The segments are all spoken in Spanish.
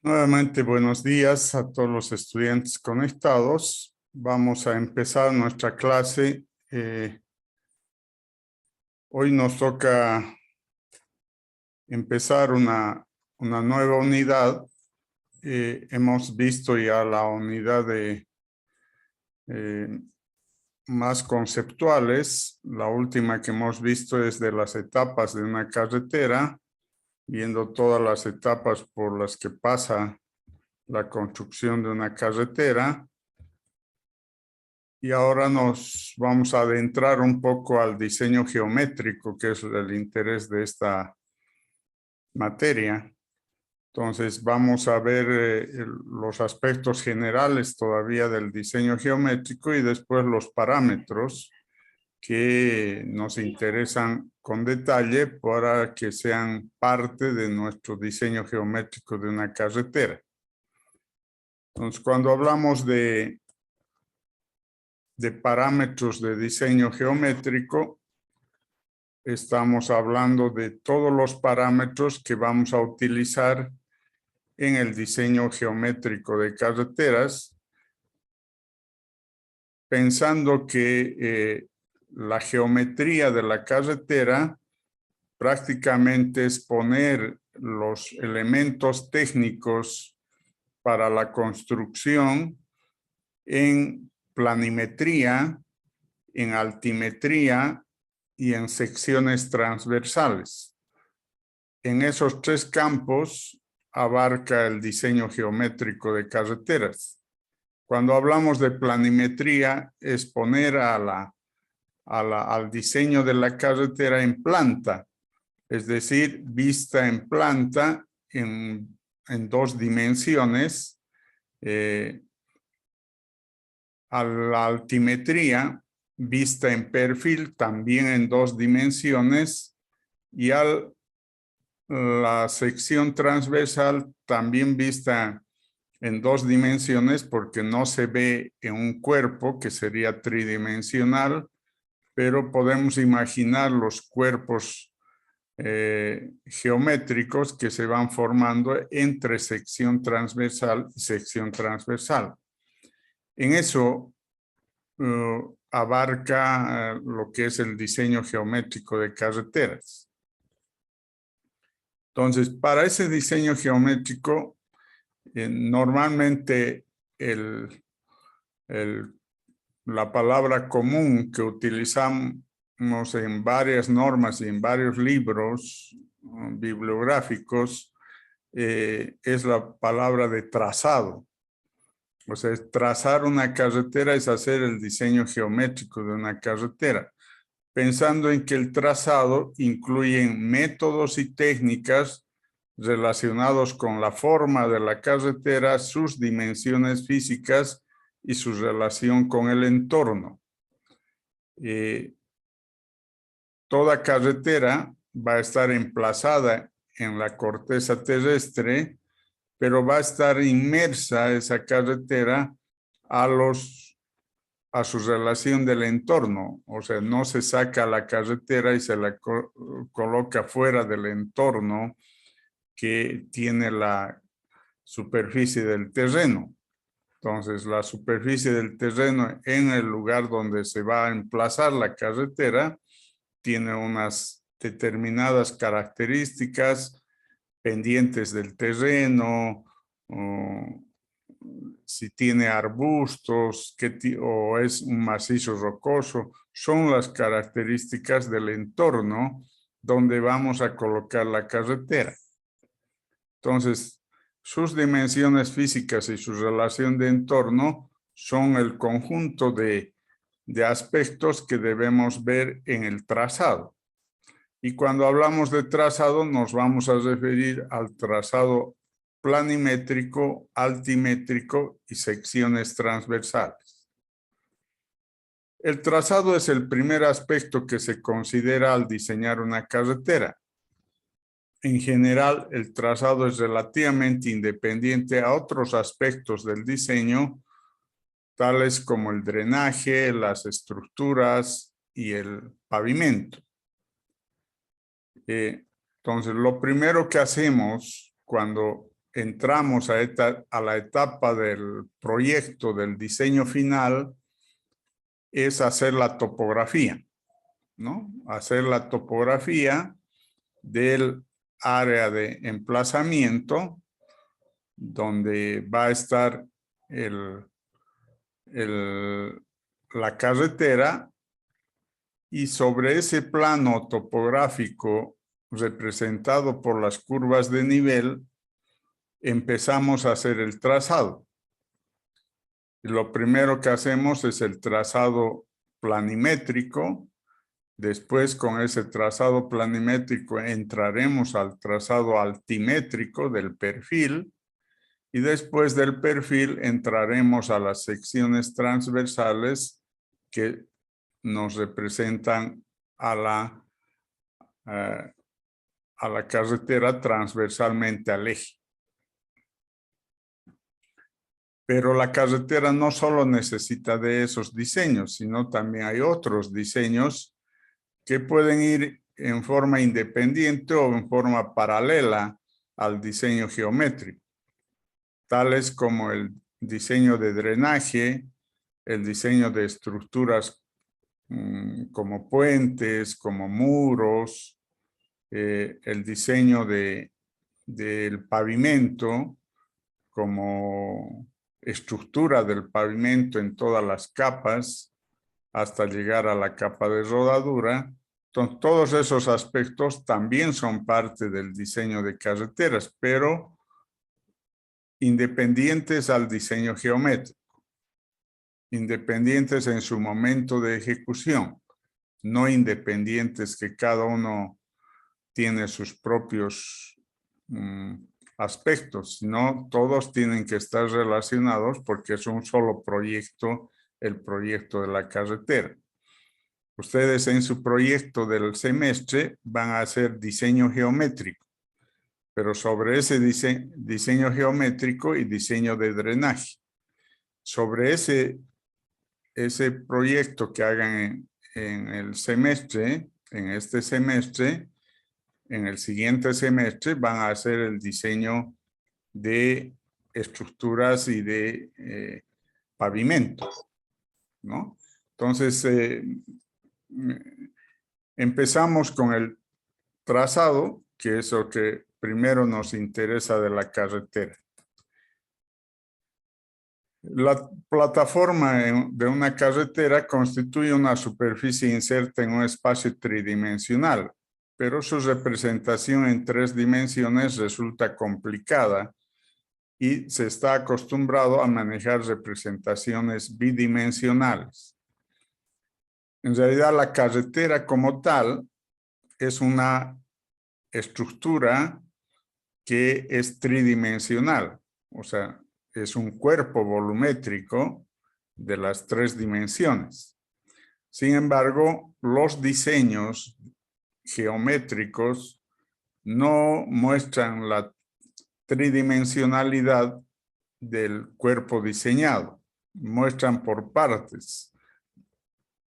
Nuevamente, buenos días a todos los estudiantes conectados. Vamos a empezar nuestra clase. Hoy nos toca empezar una nueva unidad. Hemos visto ya la unidad de más conceptuales. La última que hemos visto es de las etapas de una carretera, viendo todas las etapas por las que pasa la construcción de una carretera. Y ahora nos vamos a adentrar un poco al diseño geométrico, que es el interés de esta materia. Entonces vamos a ver los aspectos generales todavía del diseño geométrico y después los parámetros que nos interesan con detalle para que sean parte de nuestro diseño geométrico de una carretera. Entonces, cuando hablamos de parámetros de diseño geométrico, estamos hablando de todos los parámetros que vamos a utilizar en el diseño geométrico de carreteras, pensando que la geometría de la carretera prácticamente es poner los elementos técnicos para la construcción en planimetría, en altimetría y en secciones transversales. En esos tres campos abarca el diseño geométrico de carreteras. Cuando hablamos de planimetría, es poner al diseño de la carretera en planta, es decir, vista en planta en dos dimensiones. A la altimetría, vista en perfil, también en dos dimensiones, y a la sección transversal, también vista en dos dimensiones, porque no se ve en un cuerpo, que sería tridimensional, pero podemos imaginar los cuerpos geométricos que se van formando entre sección transversal y sección transversal. En eso abarca lo que es el diseño geométrico de carreteras. Entonces, para ese diseño geométrico, normalmente la palabra común que utilizamos en varias normas y en varios libros bibliográficos es la palabra de trazado. O sea, trazar una carretera es hacer el diseño geométrico de una carretera, pensando en que el trazado incluye métodos y técnicas relacionados con la forma de la carretera, sus dimensiones físicas y su relación con el entorno. Toda carretera va a estar emplazada en la corteza terrestre, pero va a estar inmersa esa carretera a su relación del entorno. O sea, no se saca la carretera y se la coloca fuera del entorno que tiene la superficie del terreno. Entonces, la superficie del terreno en el lugar donde se va a emplazar la carretera tiene unas determinadas características, pendientes del terreno, si tiene arbustos o es un macizo rocoso, son las características del entorno donde vamos a colocar la carretera. Entonces, sus dimensiones físicas y su relación de entorno son el conjunto de aspectos que debemos ver en el trazado. Y cuando hablamos de trazado, nos vamos a referir al trazado planimétrico, altimétrico y secciones transversales. El trazado es el primer aspecto que se considera al diseñar una carretera. En general, el trazado es relativamente independiente a otros aspectos del diseño, tales como el drenaje, las estructuras y el pavimento. Entonces, Entonces, lo primero que hacemos cuando entramos a la etapa del proyecto, del diseño final, es hacer la topografía, ¿no? Hacer la topografía del área de emplazamiento donde va a estar la carretera, y sobre ese plano topográfico representado por las curvas de nivel empezamos a hacer el trazado. Y lo primero que hacemos es el trazado planimétrico. Después, con ese trazado planimétrico entraremos al trazado altimétrico del perfil, y después del perfil entraremos a las secciones transversales que nos representan a la carretera transversalmente al eje. Pero la carretera no solo necesita de esos diseños, sino también hay otros diseños que pueden ir en forma independiente o en forma paralela al diseño geométrico, tales como el diseño de drenaje, el diseño de estructuras como puentes, como muros, el diseño del pavimento, como estructura del pavimento en todas las capas, hasta llegar a la capa de rodadura. Entonces, todos esos aspectos también son parte del diseño de carreteras, pero independientes al diseño geométrico, independientes en su momento de ejecución, no independientes que cada uno tiene sus propios aspectos, sino todos tienen que estar relacionados porque es un solo proyecto, el proyecto de la carretera. Ustedes en su proyecto del semestre van a hacer diseño geométrico, pero sobre ese diseño geométrico y diseño de drenaje. Sobre ese proyecto que hagan en el semestre, en este semestre, en el siguiente semestre van a hacer el diseño de estructuras y de pavimento, ¿no? Entonces, empezamos con el trazado, que es lo que primero nos interesa de la carretera. La plataforma de una carretera constituye una superficie inserta en un espacio tridimensional, pero su representación en 3 dimensiones resulta complicada y se está acostumbrado a manejar representaciones bidimensionales. En realidad, la carretera como tal es una estructura que es tridimensional, o sea, es un cuerpo volumétrico de las 3 dimensiones. Sin embargo, los diseños geométricos no muestran la tridimensionalidad del cuerpo diseñado, muestran por partes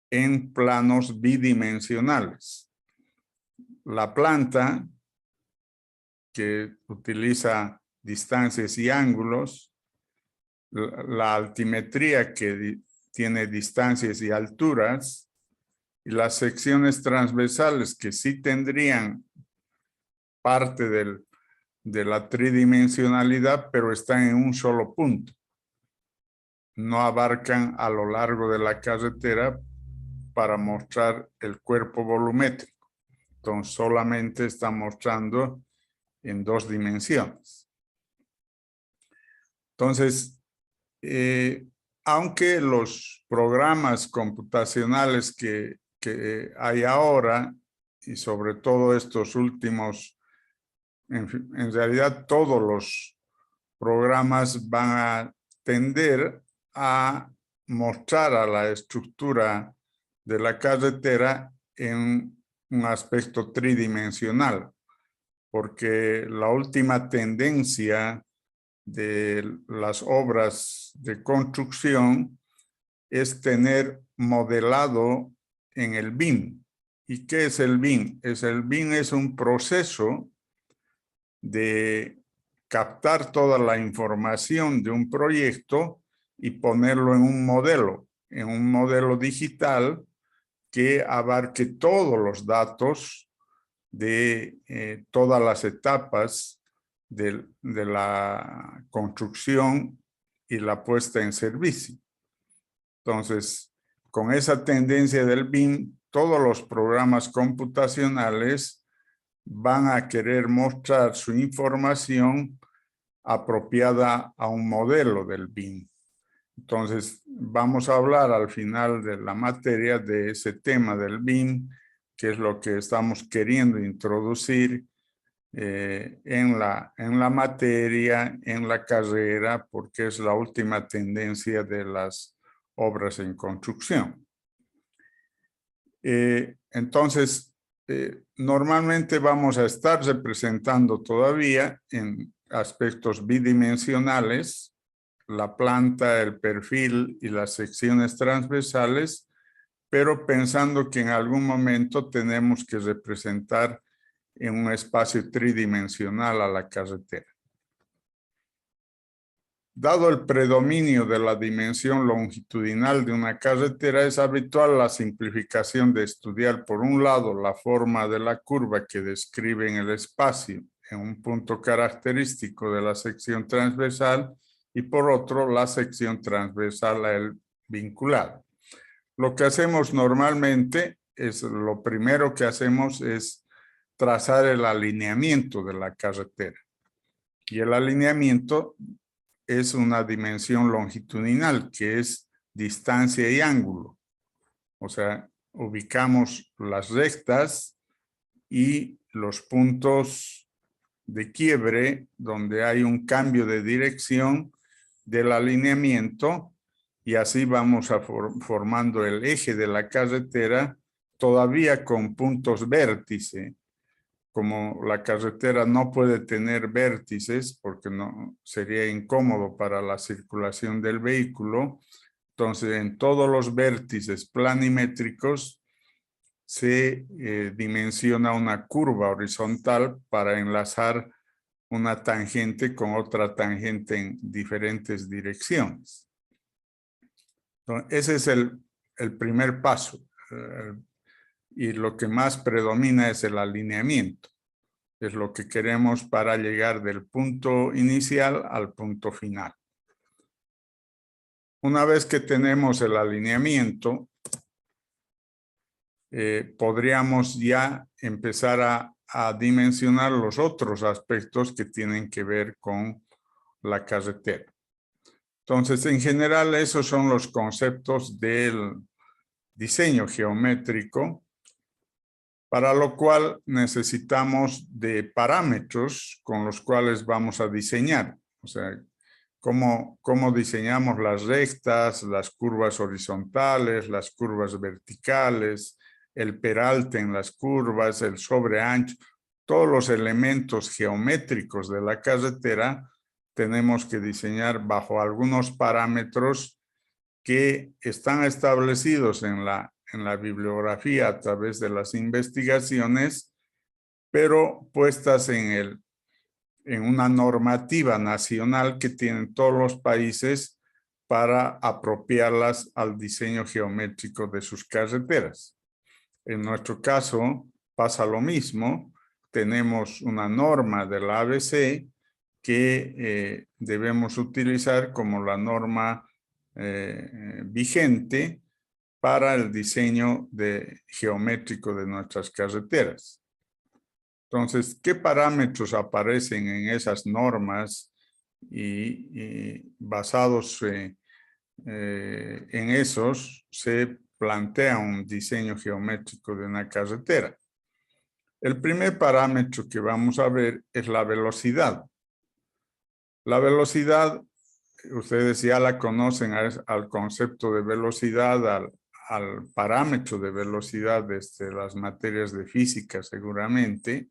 en planos bidimensionales. La planta, que utiliza distancias y ángulos, la altimetría, que tiene distancias y alturas, y las secciones transversales, que sí tendrían parte de la tridimensionalidad, pero están en un solo punto. No abarcan a lo largo de la carretera para mostrar el cuerpo volumétrico. Entonces, solamente está mostrando en 2 dimensiones. Entonces, aunque los programas computacionales que hay ahora, y sobre todo estos últimos, en realidad todos los programas van a tender a mostrar a la estructura de la carretera en un aspecto tridimensional, porque la última tendencia de las obras de construcción es tener modelado en el BIM ¿Y qué es el BIM? El BIM es un proceso de captar toda la información de un proyecto y ponerlo en un modelo digital que abarque todos los datos de todas las etapas de la construcción y la puesta en servicio. Entonces, con esa tendencia del BIM, todos los programas computacionales van a querer mostrar su información apropiada a un modelo del BIM. Entonces, vamos a hablar al final de la materia de ese tema del BIM, que es lo que estamos queriendo introducir en la materia, en la carrera, porque es la última tendencia de las obras en construcción. Entonces, normalmente vamos a estar representando todavía en aspectos bidimensionales la planta, el perfil y las secciones transversales, pero pensando que en algún momento tenemos que representar en un espacio tridimensional a la carretera. Dado el predominio de la dimensión longitudinal de una carretera, es habitual la simplificación de estudiar, por un lado, la forma de la curva que describe en el espacio en un punto característico de la sección transversal y por otro, la sección transversal a él vinculada. Lo que hacemos normalmente lo primero que hacemos es trazar el alineamiento de la carretera. Y el alineamiento es una dimensión longitudinal, que es distancia y ángulo. O sea, ubicamos las rectas y los puntos de quiebre donde hay un cambio de dirección del alineamiento y así vamos formando el eje de la carretera todavía con puntos vértice. Como la carretera no puede tener vértices porque no sería incómodo para la circulación del vehículo, entonces en todos los vértices planimétricos se dimensiona una curva horizontal para enlazar una tangente con otra tangente en diferentes direcciones. Entonces, ese es el primer paso. Y lo que más predomina es el alineamiento. Es lo que queremos para llegar del punto inicial al punto final. Una vez que tenemos el alineamiento, podríamos ya empezar a dimensionar los otros aspectos que tienen que ver con la carretera. Entonces, en general, esos son los conceptos del diseño geométrico, para lo cual necesitamos de parámetros con los cuales vamos a diseñar. O sea, cómo diseñamos las rectas, las curvas horizontales, las curvas verticales, el peralte en las curvas, el sobreancho, todos los elementos geométricos de la carretera tenemos que diseñar bajo algunos parámetros que están establecidos en la bibliografía a través de las investigaciones, pero puestas en una normativa nacional que tienen todos los países para apropiarlas al diseño geométrico de sus carreteras. En nuestro caso pasa lo mismo. Tenemos una norma de la ABC que debemos utilizar como la norma vigente para el diseño geométrico de nuestras carreteras. Entonces, ¿qué parámetros aparecen en esas normas? Y basados en esos, se plantea un diseño geométrico de una carretera. El primer parámetro que vamos a ver es la velocidad. La velocidad, ustedes ya la conocen al concepto de velocidad, al parámetro de velocidad desde las materias de física seguramente.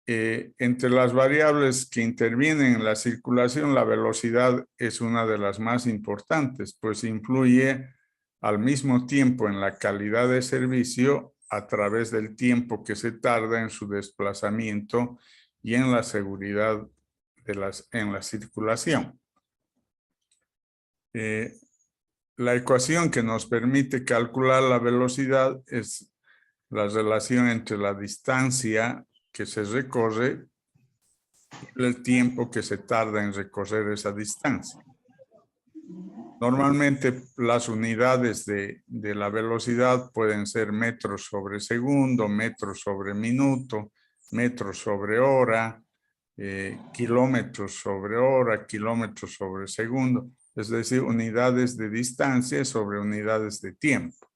Entre las variables que intervienen en la circulación, la velocidad es una de las más importantes, pues influye al mismo tiempo en la calidad de servicio a través del tiempo que se tarda en su desplazamiento y en la seguridad en la circulación. La ecuación que nos permite calcular la velocidad es la relación entre la distancia que se recorre y el tiempo que se tarda en recorrer esa distancia. Normalmente las unidades de la velocidad pueden ser metros sobre segundo, metros sobre minuto, metros sobre hora, kilómetros sobre hora, kilómetros sobre segundo, es decir, unidades de distancia sobre unidades de tiempo.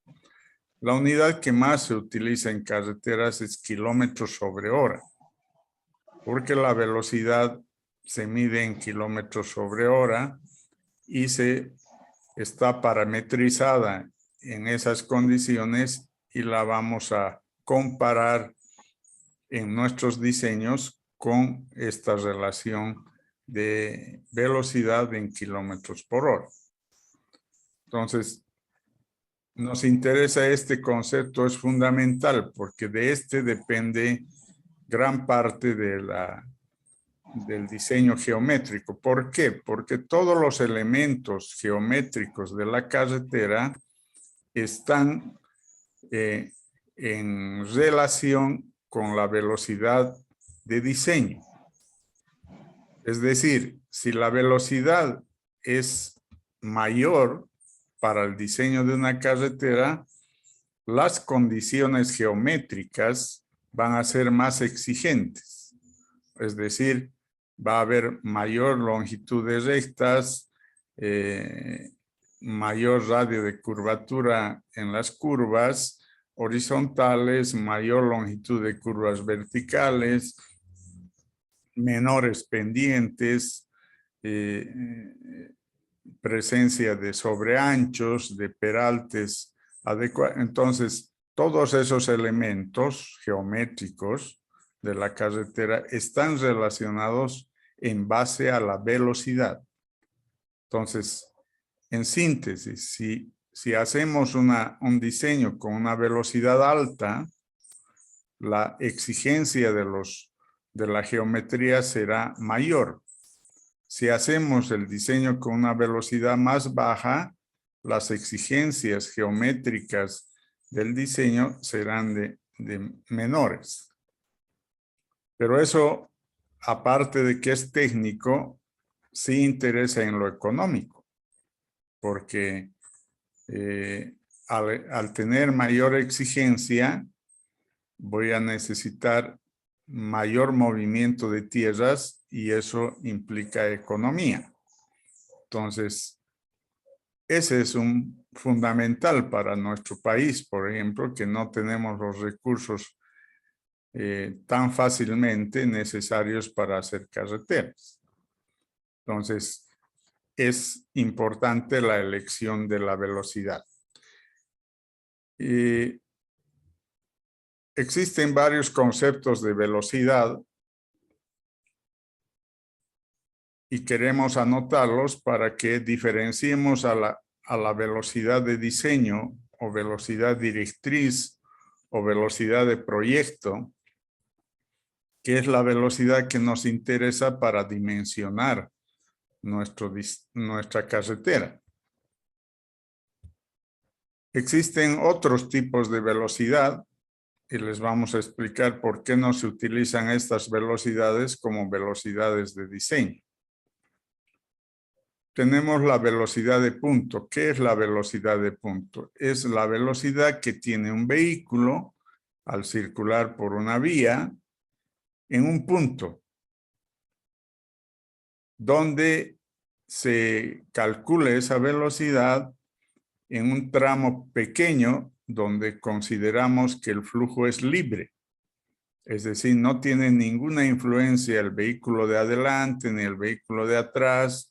La unidad que más se utiliza en carreteras es kilómetros sobre hora, porque la velocidad se mide en kilómetros sobre hora y está parametrizada en esas condiciones y la vamos a comparar en nuestros diseños con esta relación de velocidad en kilómetros por hora. Entonces, nos interesa este concepto, es fundamental porque de este depende gran parte del diseño geométrico. ¿Por qué? Porque todos los elementos geométricos de la carretera están en relación con la velocidad de diseño. Es decir, si la velocidad es mayor para el diseño de una carretera, las condiciones geométricas van a ser más exigentes. Es decir, va a haber mayor longitud de rectas, mayor radio de curvatura en las curvas horizontales, mayor longitud de curvas verticales, menores pendientes, presencia de sobreanchos, de peraltes adecuados. Entonces, todos esos elementos geométricos de la carretera están relacionados en base a la velocidad. Entonces, en síntesis, si hacemos un diseño con una velocidad alta, la exigencia de la geometría será mayor. Si hacemos el diseño con una velocidad más baja, las exigencias geométricas del diseño serán de menores. Pero eso, aparte de que es técnico, sí interesa en lo económico, porque al tener mayor exigencia, voy a necesitar mayor movimiento de tierras y eso implica economía. Entonces, ese es un fundamental para nuestro país, por ejemplo, que no tenemos los recursos tan fácilmente necesarios para hacer carreteras. Entonces, es importante la elección de la velocidad. Existen varios conceptos de velocidad y queremos anotarlos para que diferenciemos a la velocidad de diseño o velocidad directriz o velocidad de proyecto, que es la velocidad que nos interesa para dimensionar nuestra carretera. Existen otros tipos de velocidad y les vamos a explicar por qué no se utilizan estas velocidades como velocidades de diseño. Tenemos la velocidad de punto. ¿Qué es la velocidad de punto? Es la velocidad que tiene un vehículo al circular por una vía en un punto, donde se calcula esa velocidad en un tramo pequeño donde consideramos que el flujo es libre. Es decir, no tiene ninguna influencia el vehículo de adelante ni el vehículo de atrás,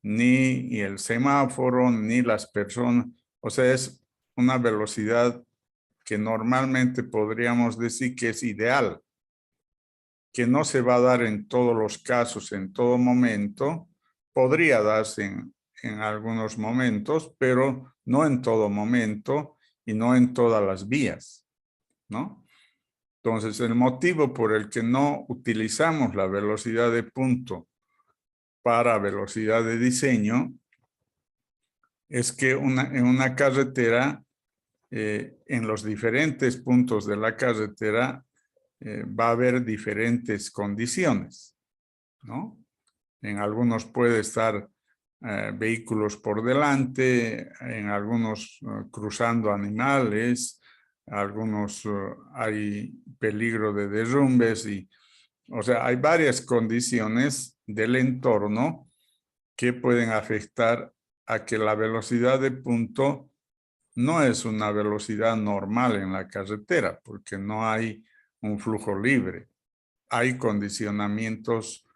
ni el semáforo, ni las personas. O sea, es una velocidad que normalmente podríamos decir que es ideal, que no se va a dar en todos los casos, en todo momento. Podría darse en algunos momentos, pero no en todo momento y no en todas las vías, ¿no? Entonces, el motivo por el que no utilizamos la velocidad de punto para velocidad de diseño es que en una carretera, en los diferentes puntos de la carretera, va a haber diferentes condiciones, ¿no? En algunos puede estar vehículos por delante, en algunos cruzando animales, algunos hay peligro de derrumbes o sea, hay varias condiciones del entorno que pueden afectar a que la velocidad de punto no es una velocidad normal en la carretera, porque no hay un flujo libre. Hay condicionamientos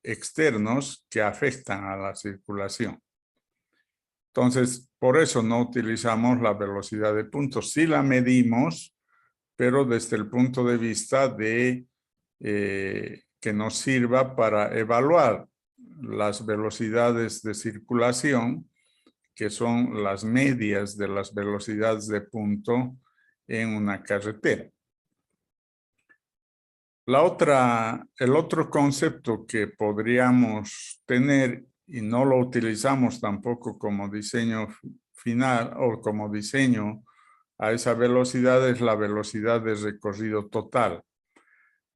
externos que afectan a la circulación. Entonces, por eso no utilizamos la velocidad de punto. Sí la medimos, pero desde el punto de vista de que nos sirva para evaluar las velocidades de circulación, que son las medias de las velocidades de punto en una carretera. El otro concepto que podríamos tener y no lo utilizamos tampoco como diseño final o como diseño a esa velocidad es la velocidad de recorrido total.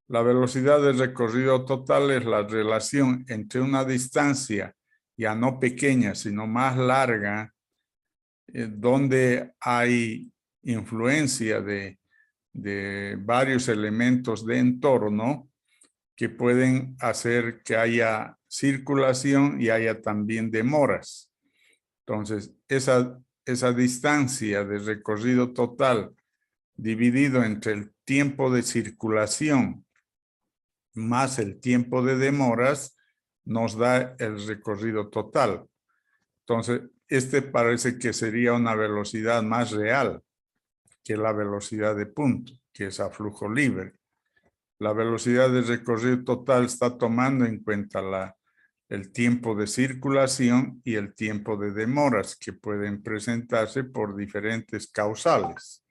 La velocidad de recorrido total es la relación entre una distancia ya no pequeña, sino más larga, donde hay influencia de varios elementos de entorno que pueden hacer que haya circulación y haya también demoras. Entonces, esa distancia de recorrido total dividido entre el tiempo de circulación más el tiempo de demoras nos da el recorrido total. Entonces, parece que sería una velocidad más real que la velocidad de punto, que es a flujo libre. La velocidad de recorrido total está tomando en cuenta el tiempo de circulación y el tiempo de demoras que pueden presentarse por diferentes causales.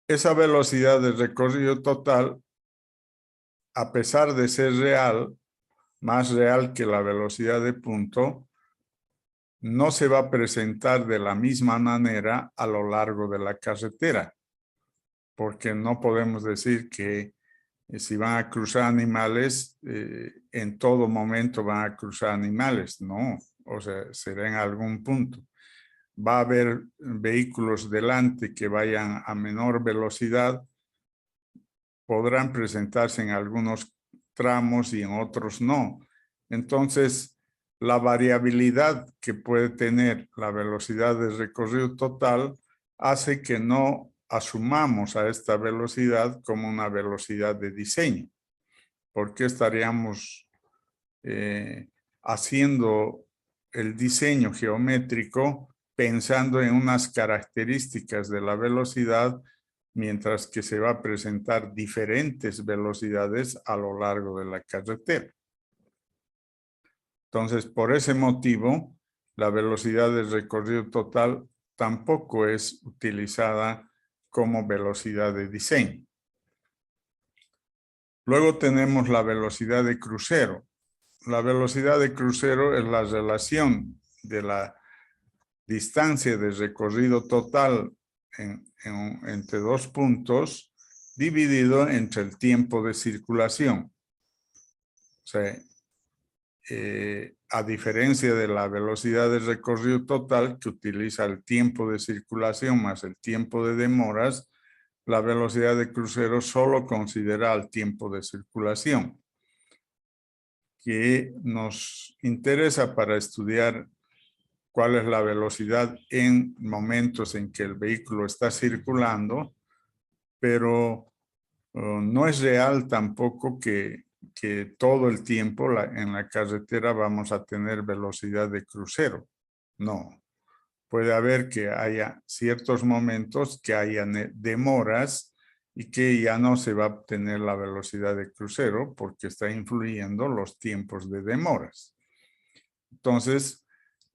Esa velocidad de recorrido total, a pesar de ser real, más real que la velocidad de punto, no se va a presentar de la misma manera a lo largo de la carretera, porque no podemos decir que si van a cruzar animales, en todo momento van a cruzar animales, no, o sea, será en algún punto. Va a haber vehículos delante que vayan a menor velocidad, podrán presentarse en algunos tramos y en otros no. Entonces, la variabilidad que puede tener la velocidad de recorrido total hace que no asumamos a esta velocidad como una velocidad de diseño, porque estaríamos haciendo el diseño geométrico pensando en unas características de la velocidad, mientras que se va a presentar diferentes velocidades a lo largo de la carretera. Entonces, por ese motivo, la velocidad de recorrido total tampoco es utilizada como velocidad de diseño. Luego tenemos la velocidad de crucero. La velocidad de crucero es la relación de la distancia de recorrido total entre dos puntos dividido entre el tiempo de circulación. O sea, a diferencia de la velocidad de recorrido total que utiliza el tiempo de circulación más el tiempo de demoras, la velocidad de crucero solo considera el tiempo de circulación, que nos interesa para estudiar cuál es la velocidad en momentos en que el vehículo está circulando, pero no es real tampoco que todo el tiempo en la carretera vamos a tener velocidad de crucero. No. Puede haber que haya ciertos momentos que haya demoras y que ya no se va a obtener la velocidad de crucero porque está influyendo los tiempos de demoras. Entonces,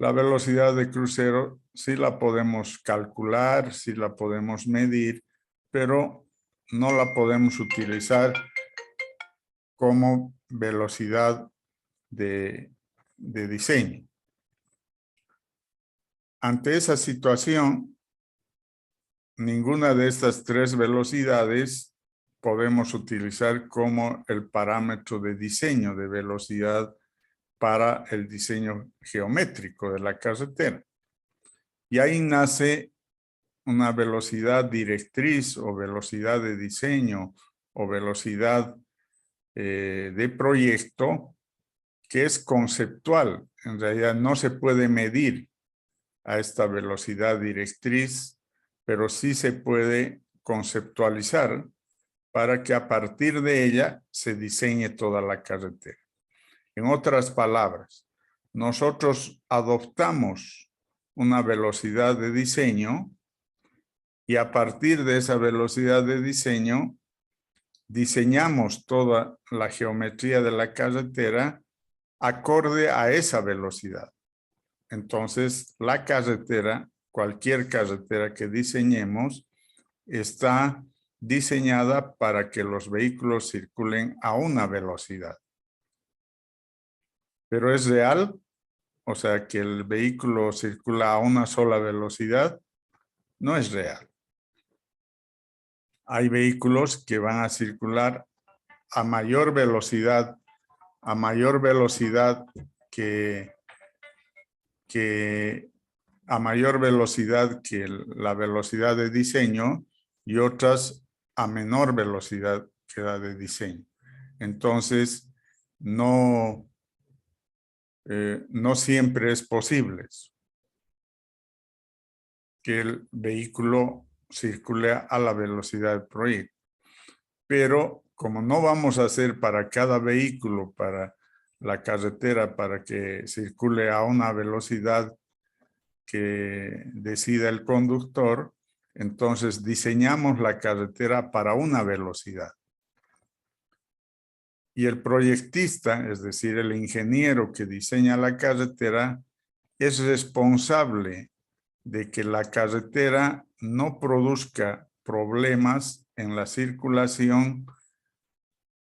La velocidad de crucero sí la podemos calcular, sí la podemos medir, pero no la podemos utilizar como velocidad de diseño. Ante esa situación, ninguna de estas tres velocidades podemos utilizar como el parámetro de diseño de velocidad para el diseño geométrico de la carretera. Y ahí nace una velocidad directriz o velocidad de diseño o velocidad de proyecto que es conceptual. En realidad no se puede medir a esta velocidad directriz, pero sí se puede conceptualizar para que a partir de ella se diseñe toda la carretera. En otras palabras, nosotros adoptamos una velocidad de diseño y a partir de esa velocidad de diseño diseñamos toda la geometría de la carretera acorde a esa velocidad. Entonces, la carretera, cualquier carretera que diseñemos, está diseñada para que los vehículos circulen a una velocidad. Pero es real, o sea, que el vehículo circula a una sola velocidad, no es real. Hay vehículos que van a circular a mayor velocidad que la velocidad de diseño y otras a menor velocidad que la de diseño. Entonces, no siempre es posible que el vehículo circule a la velocidad del proyecto. Pero como no vamos a hacer para cada vehículo, para la carretera, para que circule a una velocidad que decida el conductor, entonces diseñamos la carretera para una velocidad. Y el proyectista, es decir, el ingeniero que diseña la carretera, es responsable de que la carretera no produzca problemas en la circulación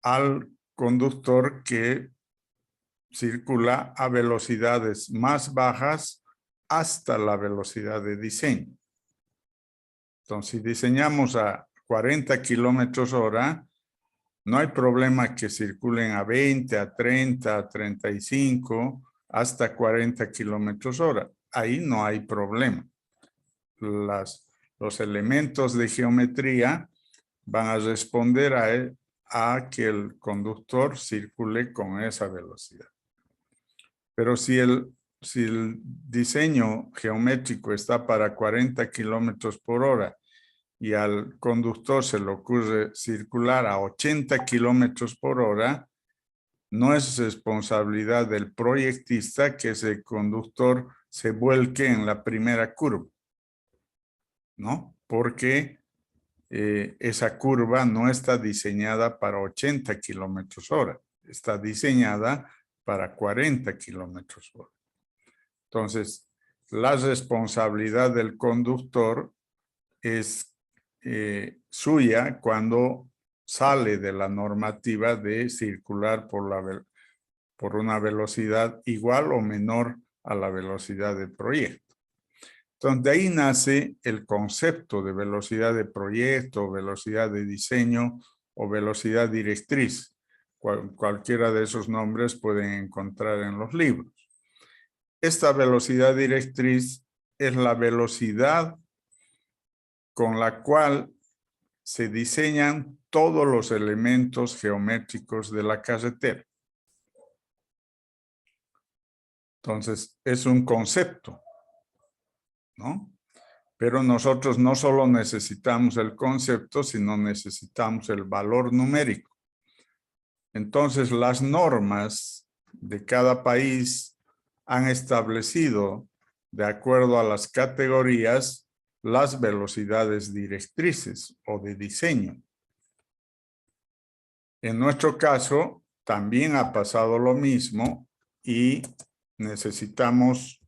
al conductor que circula a velocidades más bajas hasta la velocidad de diseño. Entonces, si diseñamos a 40 kilómetros hora, no hay problema que circulen a 20, a 30, a 35, hasta 40 kilómetros hora. Ahí no hay problema. Los elementos de geometría van a responder a que el conductor circule con esa velocidad. Pero si el diseño geométrico está para 40 kilómetros por hora y al conductor se le ocurre circular a 80 kilómetros por hora, no es responsabilidad del proyectista que ese conductor se vuelque en la primera curva, ¿no? Porque esa curva no está diseñada para 80 kilómetros hora, está diseñada para 40 kilómetros hora. Entonces, la responsabilidad del conductor es suya cuando sale de la normativa de circular por una velocidad igual o menor a la velocidad del proyecto. Entonces, de ahí nace el concepto de velocidad de proyecto, velocidad de diseño o velocidad directriz. Cualquiera de esos nombres pueden encontrar en los libros. Esta velocidad directriz es la velocidad con la cual se diseñan todos los elementos geométricos de la carretera. Entonces, es un concepto, ¿no? Pero nosotros no solo necesitamos el concepto, sino necesitamos el valor numérico. Entonces, las normas de cada país han establecido, de acuerdo a las categorías, las velocidades directrices o de diseño. En nuestro caso, también ha pasado lo mismo y necesitamos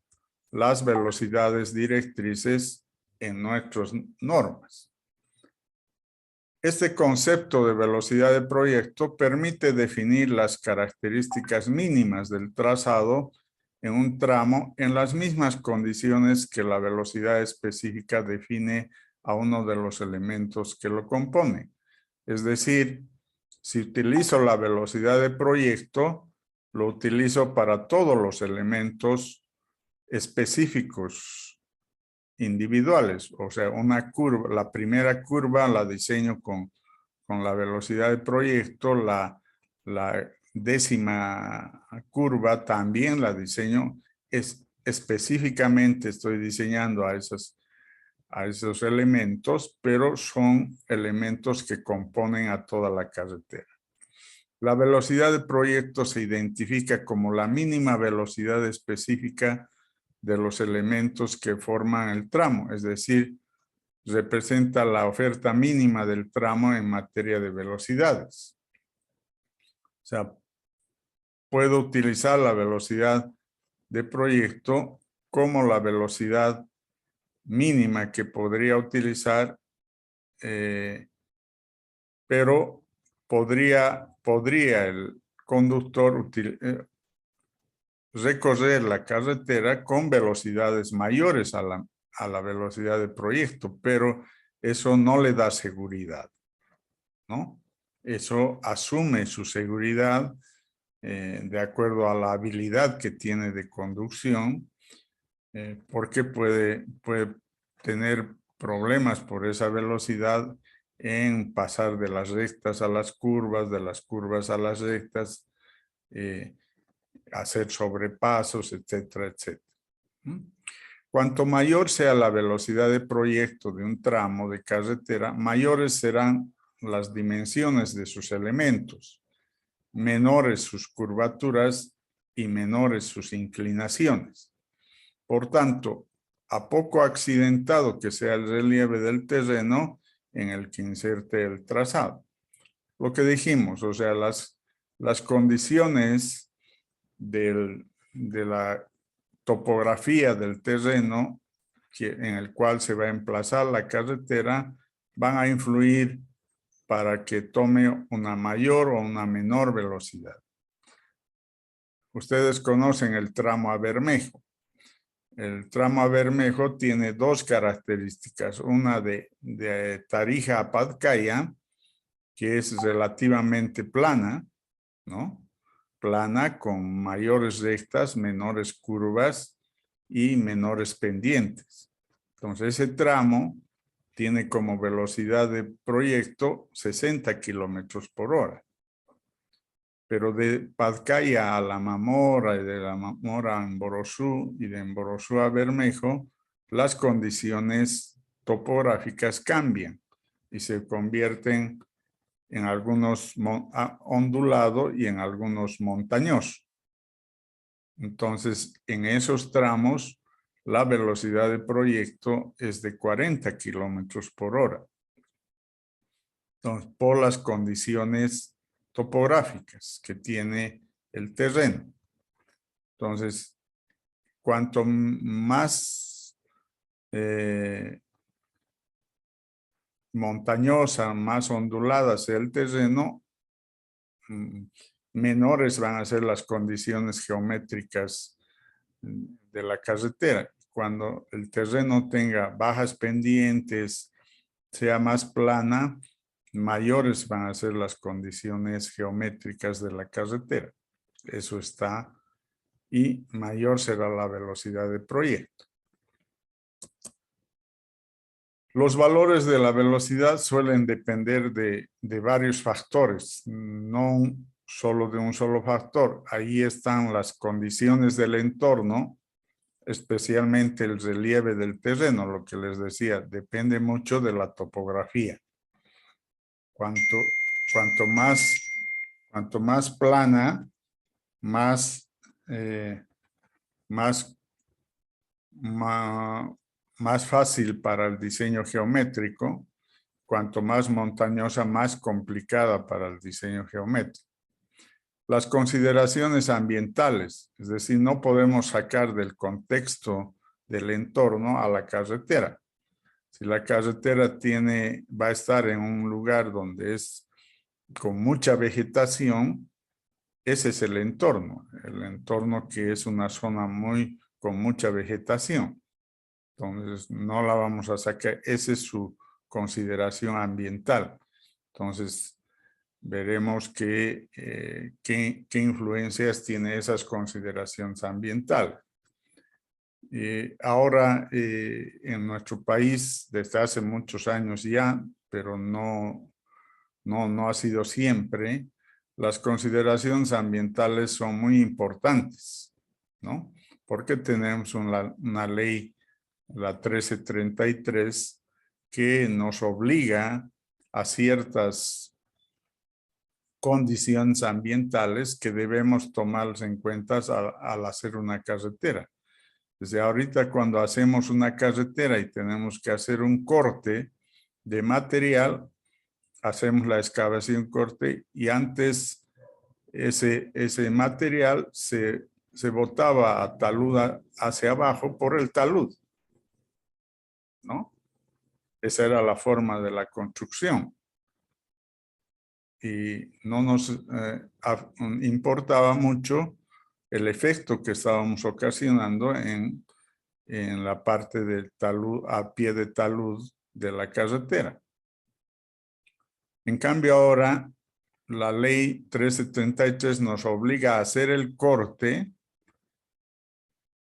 las velocidades directrices en nuestras normas. Este concepto de velocidad de proyecto permite definir las características mínimas del trazado en un tramo en las mismas condiciones que la velocidad específica define a uno de los elementos que lo componen. Es decir, si utilizo la velocidad de proyecto, lo utilizo para todos los elementos específicos individuales. O sea, una curva, la primera curva la diseño con la velocidad de proyecto, la décima curva también la diseño, específicamente estoy diseñando a esos elementos, pero son elementos que componen a toda la carretera. La velocidad de proyecto se identifica como la mínima velocidad específica de los elementos que forman el tramo, es decir, representa la oferta mínima del tramo en materia de velocidades. O sea, puedo utilizar la velocidad de proyecto como la velocidad mínima que podría utilizar, pero podría el conductor recorrer la carretera con velocidades mayores a la velocidad de proyecto, pero eso no le da seguridad, ¿no? Eso asume su seguridad de acuerdo a la habilidad que tiene de conducción, porque puede tener problemas por esa velocidad en pasar de las rectas a las curvas, de las curvas a las rectas, hacer sobrepasos, etcétera, etcétera. Cuanto mayor sea la velocidad de proyecto de un tramo de carretera, mayores serán las dimensiones de sus elementos, menores sus curvaturas y menores sus inclinaciones. Por tanto, a poco accidentado que sea el relieve del terreno en el que inserte el trazado. Lo que dijimos, o sea, las condiciones de la topografía del terreno en el cual se va a emplazar la carretera van a influir para que tome una mayor o una menor velocidad. Ustedes conocen el tramo a Bermejo. El tramo a Bermejo tiene dos características, una de Tarija a Patcaya, que es relativamente plana, ¿no? Plana con mayores rectas, menores curvas y menores pendientes. Entonces ese tramo tiene como velocidad de proyecto 60 kilómetros por hora. Pero de Patcaya a La Mamora y de La Mamora a Emborozú y de Emborozú a Bermejo, las condiciones topográficas cambian y se convierten en algunos ondulados y en algunos montañosos. Entonces, en esos tramos, la velocidad de proyecto es de 40 kilómetros por hora. Entonces, por las condiciones topográficas que tiene el terreno. Entonces, cuanto más montañosa, más ondulada sea el terreno, menores van a ser las condiciones geométricas de la carretera. Cuando el terreno tenga bajas pendientes, sea más plana, mayores van a ser las condiciones geométricas de la carretera. Eso está, y mayor será la velocidad de proyecto. Los valores de la velocidad suelen depender de varios factores, no solo de un solo factor. Ahí están las condiciones del entorno, especialmente el relieve del terreno, lo que les decía, depende mucho de la topografía. Cuanto más plana, más fácil para el diseño geométrico. Cuanto más montañosa, más complicada para el diseño geométrico. Las consideraciones ambientales, es decir, no podemos sacar del contexto del entorno a la carretera. Si la carretera va a estar en un lugar donde es con mucha vegetación, ese es el entorno que es una zona con mucha vegetación. Entonces, no la vamos a sacar. Esa es su consideración ambiental. Entonces, veremos qué influencias tiene esas consideraciones ambientales. Ahora, en nuestro país, desde hace muchos años ya, pero no ha sido siempre, las consideraciones ambientales son muy importantes, ¿no? Porque tenemos una ley, la 1333, que nos obliga a ciertas condiciones ambientales que debemos tomarlas en cuenta al hacer una carretera. Desde ahorita, cuando hacemos una carretera y tenemos que hacer un corte de material, hacemos la excavación corte y antes ese material se botaba a talud hacia abajo por el talud, ¿no? Esa era la forma de la construcción. Y no nos importaba mucho el efecto que estábamos ocasionando en la parte del talud, a pie de talud de la carretera. En cambio ahora, la ley 1333 nos obliga a hacer el corte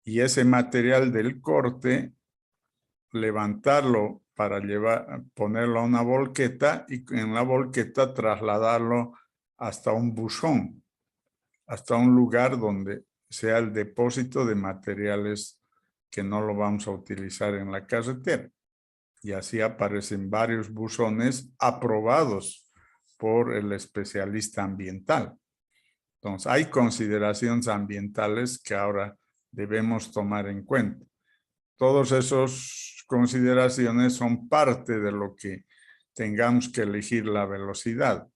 y ese material del corte, levantarlo para ponerlo a una volqueta y en la volqueta trasladarlo hasta un buzón, hasta un lugar donde sea el depósito de materiales que no lo vamos a utilizar en la carretera. Y así aparecen varios buzones aprobados por el especialista ambiental. Entonces, hay consideraciones ambientales que ahora debemos tomar en cuenta. Todas esas consideraciones son parte de lo que tengamos que elegir la velocidad.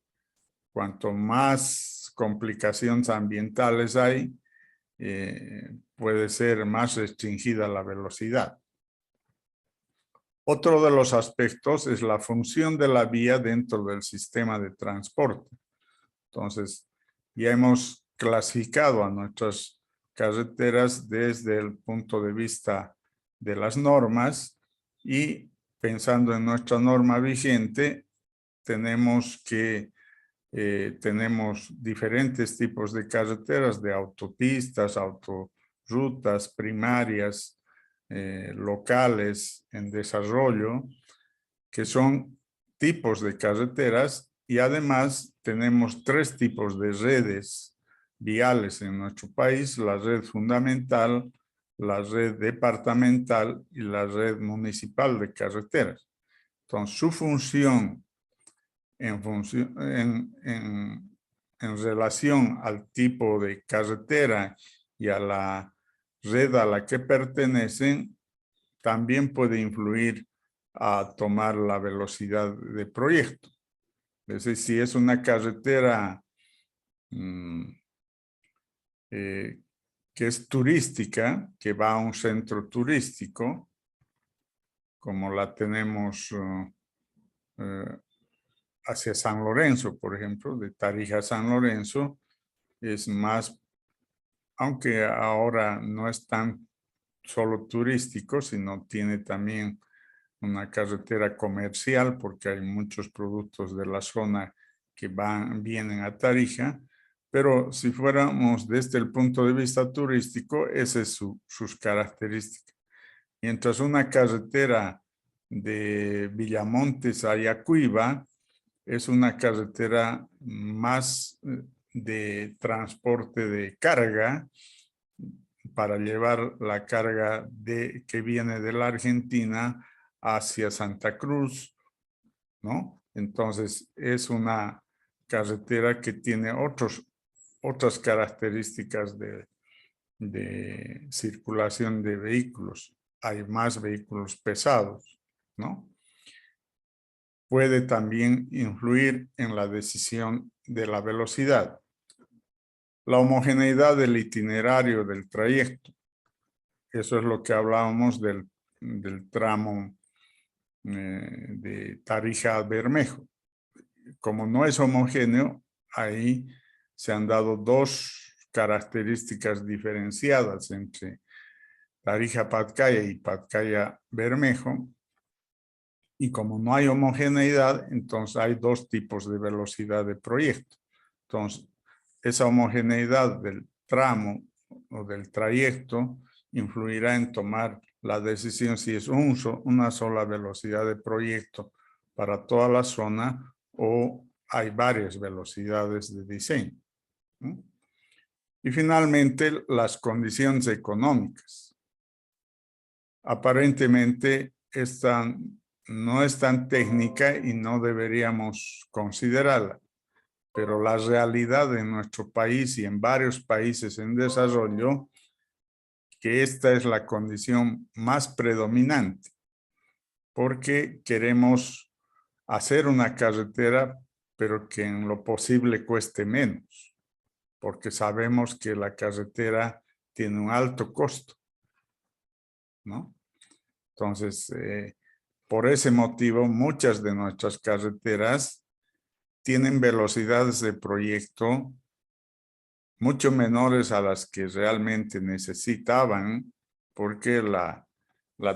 Cuanto más complicaciones ambientales hay, puede ser más restringida la velocidad. Otro de los aspectos es la función de la vía dentro del sistema de transporte. Entonces, ya hemos clasificado a nuestras carreteras desde el punto de vista de las normas y pensando en nuestra norma vigente, tenemos diferentes tipos de carreteras, de autopistas, autorutas primarias, locales en desarrollo, que son tipos de carreteras y además tenemos 3 tipos de redes viales en nuestro país: la red fundamental, la red departamental y la red municipal de carreteras. Entonces, su función en relación al tipo de carretera y a la red a la que pertenecen, también puede influir a tomar la velocidad de proyecto. Es decir, si es una carretera que es turística, que va a un centro turístico, como la tenemos hacia San Lorenzo, por ejemplo, de Tarija a San Lorenzo, es más, aunque ahora no es tan solo turístico, sino tiene también una carretera comercial, porque hay muchos productos de la zona que vienen a Tarija, pero si fuéramos desde el punto de vista turístico, esas son sus características. Mientras una carretera de Villamontes a Yacuiba es una carretera más de transporte de carga, para llevar la carga que viene de la Argentina hacia Santa Cruz, ¿no? Entonces, es una carretera que tiene otras características de circulación de vehículos. Hay más vehículos pesados, ¿no? Puede también influir en la decisión de la velocidad. La homogeneidad del itinerario del trayecto. Eso es lo que hablábamos del tramo de Tarija a Bermejo. Como no es homogéneo, ahí se han dado dos características diferenciadas entre Tarija-Patcaya y Patcaya-Bermejo. Y como no hay homogeneidad, entonces hay dos tipos de velocidad de proyecto. Entonces, esa homogeneidad del tramo o del trayecto influirá en tomar la decisión si es una sola velocidad de proyecto para toda la zona o hay varias velocidades de diseño. Y finalmente, las condiciones económicas. Aparentemente, no es tan técnica y no deberíamos considerarla, pero la realidad en nuestro país y en varios países en desarrollo, que esta es la condición más predominante, porque queremos hacer una carretera, pero que en lo posible cueste menos, porque sabemos que la carretera tiene un alto costo, ¿no? Entonces, por ese motivo, muchas de nuestras carreteras tienen velocidades de proyecto mucho menores a las que realmente necesitaban, porque la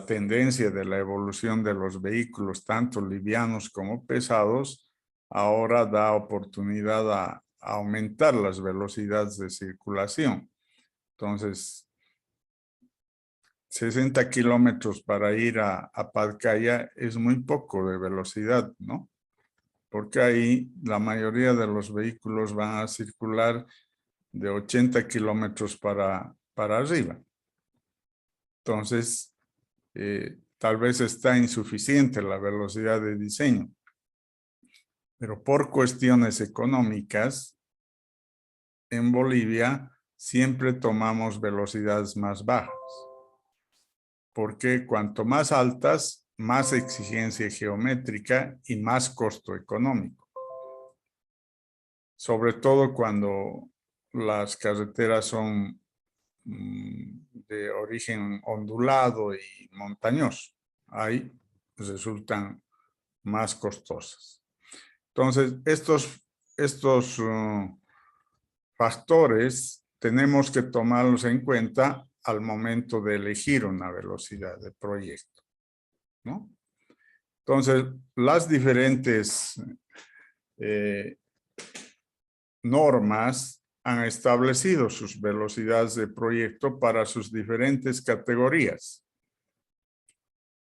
tendencia de la evolución de los vehículos, tanto livianos como pesados, ahora da oportunidad a aumentar las velocidades de circulación. Entonces, 60 kilómetros para ir a Patcaya es muy poco de velocidad, ¿no? Porque ahí la mayoría de los vehículos van a circular de 80 kilómetros para arriba. Entonces, tal vez está insuficiente la velocidad de diseño. Pero por cuestiones económicas, en Bolivia siempre tomamos velocidades más bajas. Porque cuanto más altas, más exigencia geométrica y más costo económico. Sobre todo cuando las carreteras son de origen ondulado y montañoso. Ahí resultan más costosas. Entonces, estos factores tenemos que tomarlos en cuenta al momento de elegir una velocidad de proyecto, ¿no? Entonces, las diferentes normas han establecido sus velocidades de proyecto para sus diferentes categorías.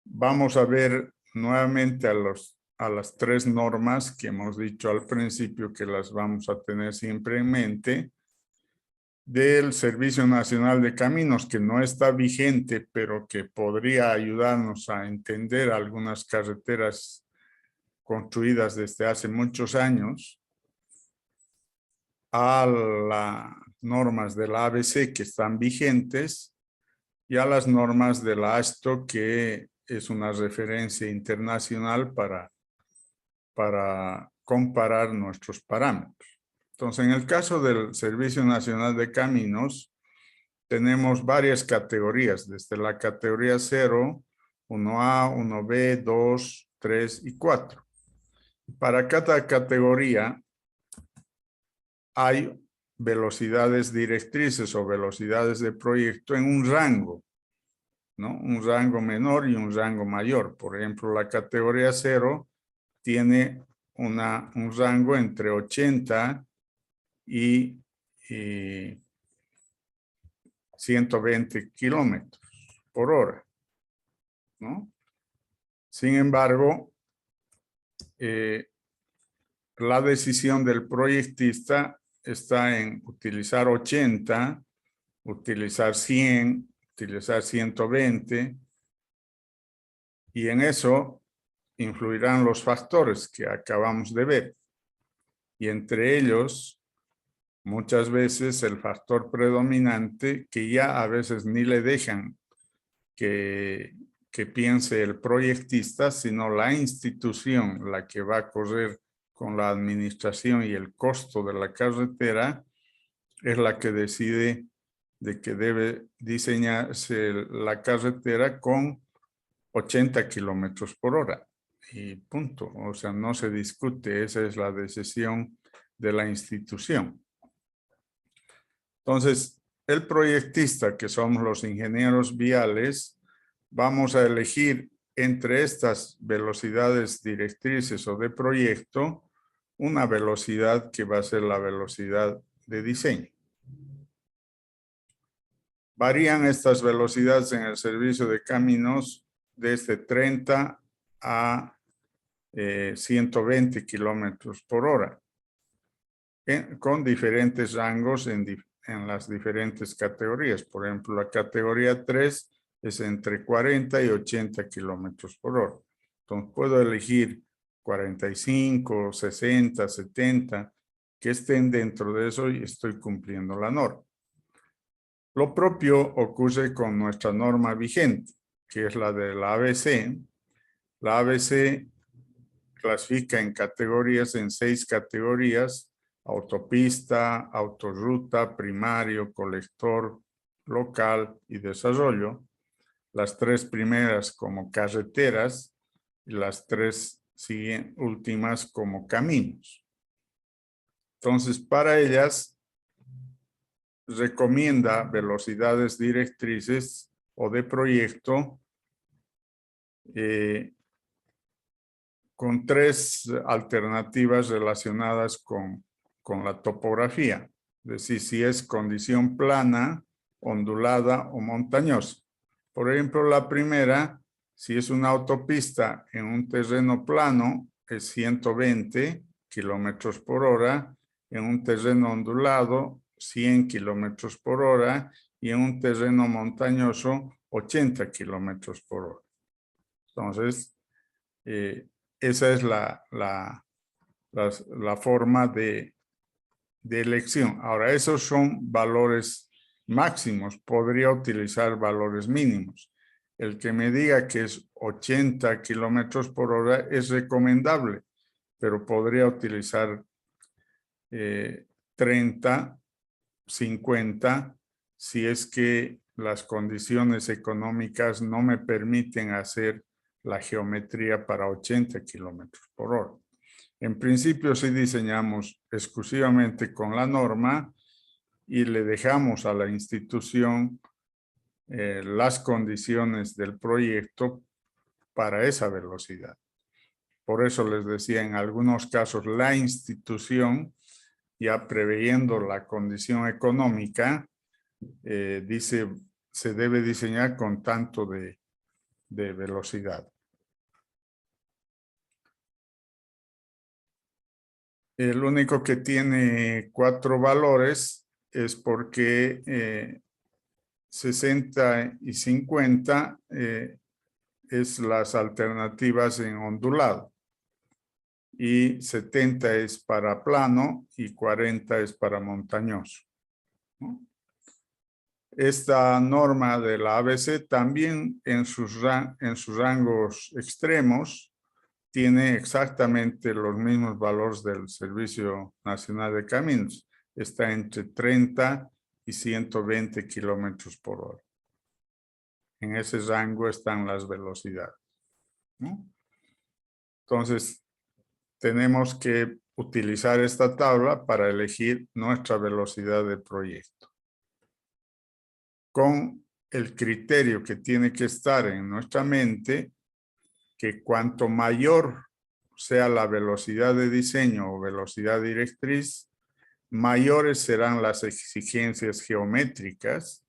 Vamos a ver nuevamente a las tres normas que hemos dicho al principio que las vamos a tener siempre en mente. Del Servicio Nacional de Caminos, que no está vigente, pero que podría ayudarnos a entender algunas carreteras construidas desde hace muchos años, a las normas de la ABC que están vigentes y a las normas de la ASTO, que es una referencia internacional para comparar nuestros parámetros. Entonces, en el caso del Servicio Nacional de Caminos, tenemos varias categorías, desde la categoría 0, 1A, 1B, 2, 3 y 4. Para cada categoría hay velocidades directrices o velocidades de proyecto en un rango, ¿no? Un rango menor y un rango mayor. Por ejemplo, la categoría 0 tiene un rango entre 80 y 120 kilómetros por hora, ¿no? Sin embargo, la decisión del proyectista está en utilizar 80, utilizar 100, utilizar 120, y en eso influirán los factores que acabamos de ver. Y entre ellos, muchas veces el factor predominante que ya a veces ni le dejan que piense el proyectista, sino la institución, la que va a correr con la administración y el costo de la carretera, es la que decide de que debe diseñarse la carretera con 80 kilómetros por hora. Y punto. O sea, no se discute. Esa es la decisión de la institución. Entonces, el proyectista, que somos los ingenieros viales, vamos a elegir entre estas velocidades directrices o de proyecto una velocidad que va a ser la velocidad de diseño. Varían estas velocidades en el servicio de caminos desde 30 a 120 kilómetros por hora, con diferentes rangos en las diferentes categorías. Por ejemplo, la categoría 3 es entre 40 y 80 kilómetros por hora. Entonces, puedo elegir 45, 60, 70, que estén dentro de eso y estoy cumpliendo la norma. Lo propio ocurre con nuestra norma vigente, que es la de la ABC. La ABC clasifica en categorías, en 6 categorías: autopista, autorruta, primario, colector, local y desarrollo. Las 3 primeras como carreteras y las 3 últimas como caminos. Entonces, para ellas recomienda velocidades directrices o de proyecto con 3 alternativas relacionadas con la topografía. Es decir, si es condición plana, ondulada o montañosa. Por ejemplo, la primera, si es una autopista en un terreno plano, es 120 kilómetros por hora, en un terreno ondulado, 100 kilómetros por hora, y en un terreno montañoso, 80 kilómetros por hora. Entonces, esa es la forma de elección. Ahora, esos son valores máximos. Podría utilizar valores mínimos. El que me diga que es 80 kilómetros por hora es recomendable, pero podría utilizar 30, 50, si es que las condiciones económicas no me permiten hacer la geometría para 80 kilómetros por hora. En principio, sí diseñamos exclusivamente con la norma y le dejamos a la institución las condiciones del proyecto para esa velocidad. Por eso les decía, en algunos casos la institución, ya preveyendo la condición económica, dice se debe diseñar con tanto de velocidad. El único que tiene 4 valores es porque 60 y 50 es las alternativas en ondulado. Y 70 es para plano y 40 es para montañoso, ¿no? Esta norma de la ABC también en sus rangos extremos tiene exactamente los mismos valores del Servicio Nacional de Caminos. Está entre 30 y 120 kilómetros por hora. En ese rango están las velocidades, ¿no? Entonces, tenemos que utilizar esta tabla para elegir nuestra velocidad de proyecto, con el criterio que tiene que estar en nuestra mente, que cuanto mayor sea la velocidad de diseño o velocidad directriz, mayores serán las exigencias geométricas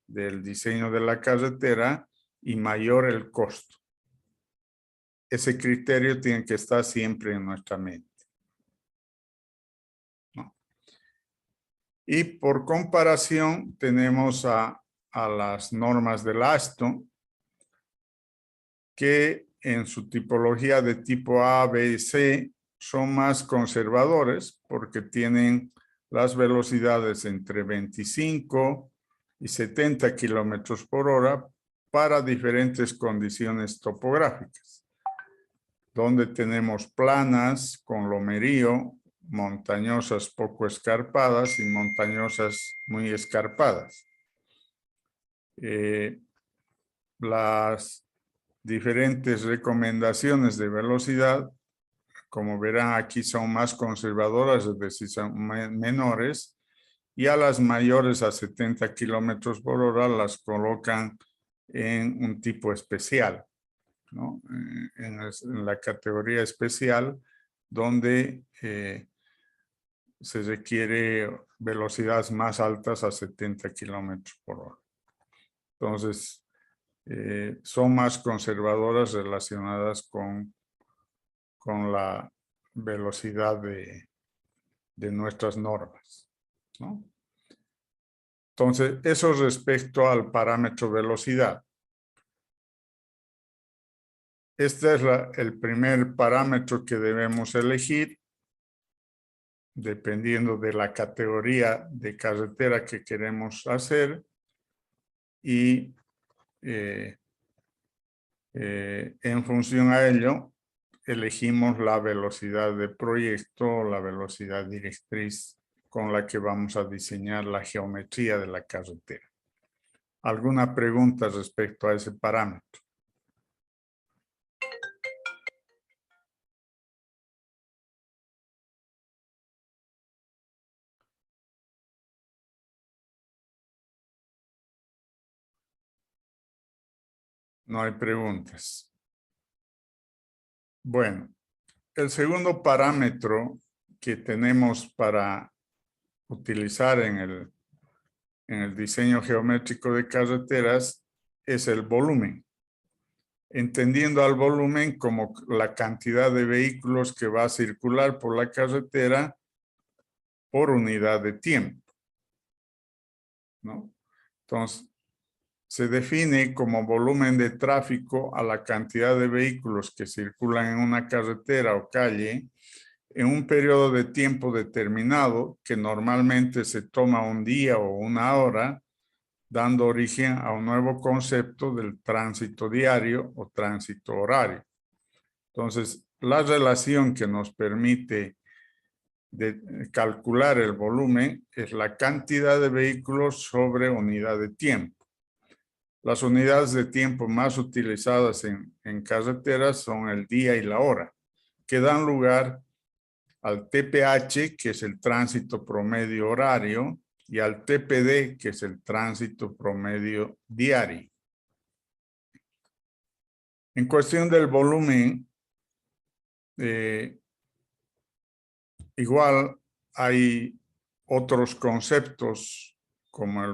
del diseño de la carretera y mayor el costo. Ese criterio tiene que estar siempre en nuestra mente, ¿no? Y por comparación tenemos a las normas del AASHTO, que en su tipología de tipo A, B y C son más conservadores porque tienen las velocidades entre 25 y 70 kilómetros por hora para diferentes condiciones topográficas, donde tenemos planas con lomerío, montañosas poco escarpadas y montañosas muy escarpadas. Las diferentes recomendaciones de velocidad, como verán aquí, son más conservadoras, es decir, son menores, y a las mayores a 70 kilómetros por hora las colocan en un tipo especial, ¿no? En la categoría especial, donde se requiere velocidades más altas a 70 kilómetros por hora. Entonces, son más conservadoras relacionadas con la velocidad de nuestras normas, ¿no? Entonces, eso respecto al parámetro velocidad. Este es el primer parámetro que debemos elegir, dependiendo de la categoría de carretera que queremos hacer, y en función a ello, elegimos la velocidad de proyecto, la velocidad directriz con la que vamos a diseñar la geometría de la carretera. ¿Alguna pregunta respecto a ese parámetro? No hay preguntas. Bueno, el segundo parámetro que tenemos para utilizar en el diseño geométrico de carreteras es el volumen. Entendiendo al volumen como la cantidad de vehículos que va a circular por la carretera por unidad de tiempo, ¿no? Entonces, se define como volumen de tráfico a la cantidad de vehículos que circulan en una carretera o calle en un periodo de tiempo determinado que normalmente se toma un día o una hora, dando origen a un nuevo concepto del tránsito diario o tránsito horario. Entonces, la relación que nos permite calcular el volumen es la cantidad de vehículos sobre unidad de tiempo. Las unidades de tiempo más utilizadas en carreteras son el día y la hora, que dan lugar al TPH, que es el tránsito promedio horario, y al TPD, que es el tránsito promedio diario. En cuestión del volumen, igual hay otros conceptos como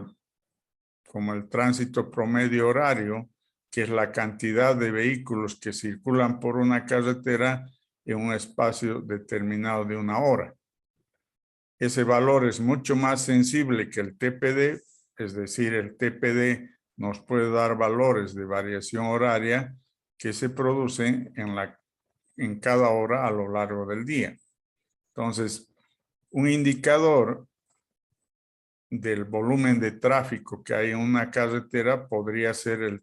el tránsito promedio horario, que es la cantidad de vehículos que circulan por una carretera en un espacio determinado de una hora. Ese valor es mucho más sensible que el TPD, es decir, el TPD nos puede dar valores de variación horaria que se producen en cada hora a lo largo del día. Entonces, un indicador del volumen de tráfico que hay en una carretera podría ser el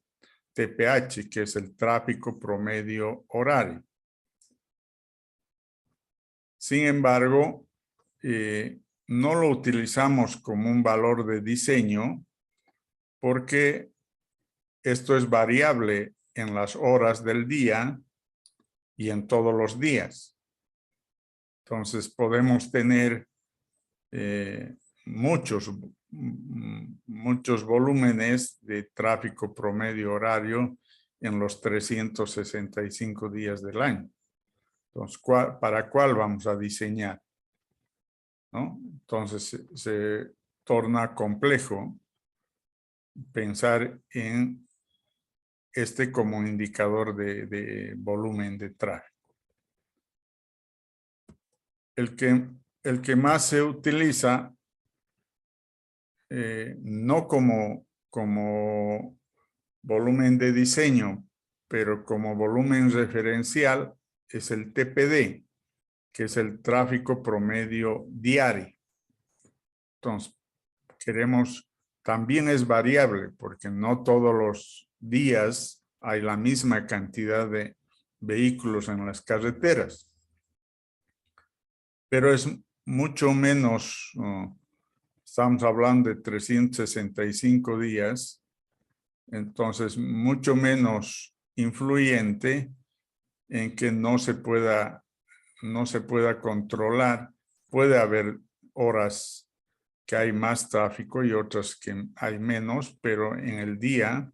TPH, que es el tráfico promedio horario. Sin embargo, no lo utilizamos como un valor de diseño porque esto es variable en las horas del día y en todos los días. Entonces podemos tener muchos volúmenes de tráfico promedio horario en los 365 días del año. Entonces, ¿para cuál vamos a diseñar? ¿No? Entonces se torna complejo pensar en este como un indicador de volumen de tráfico. El que más se utiliza, no como volumen de diseño, pero como volumen referencial, es el TPD, que es el tráfico promedio diario. Entonces, también es variable, porque no todos los días hay la misma cantidad de vehículos en las carreteras. Pero es mucho menos, estamos hablando de 365 días, Entonces, mucho menos influyente en que no se pueda controlar. Puede haber horas que hay más tráfico y otras que hay menos, pero en el día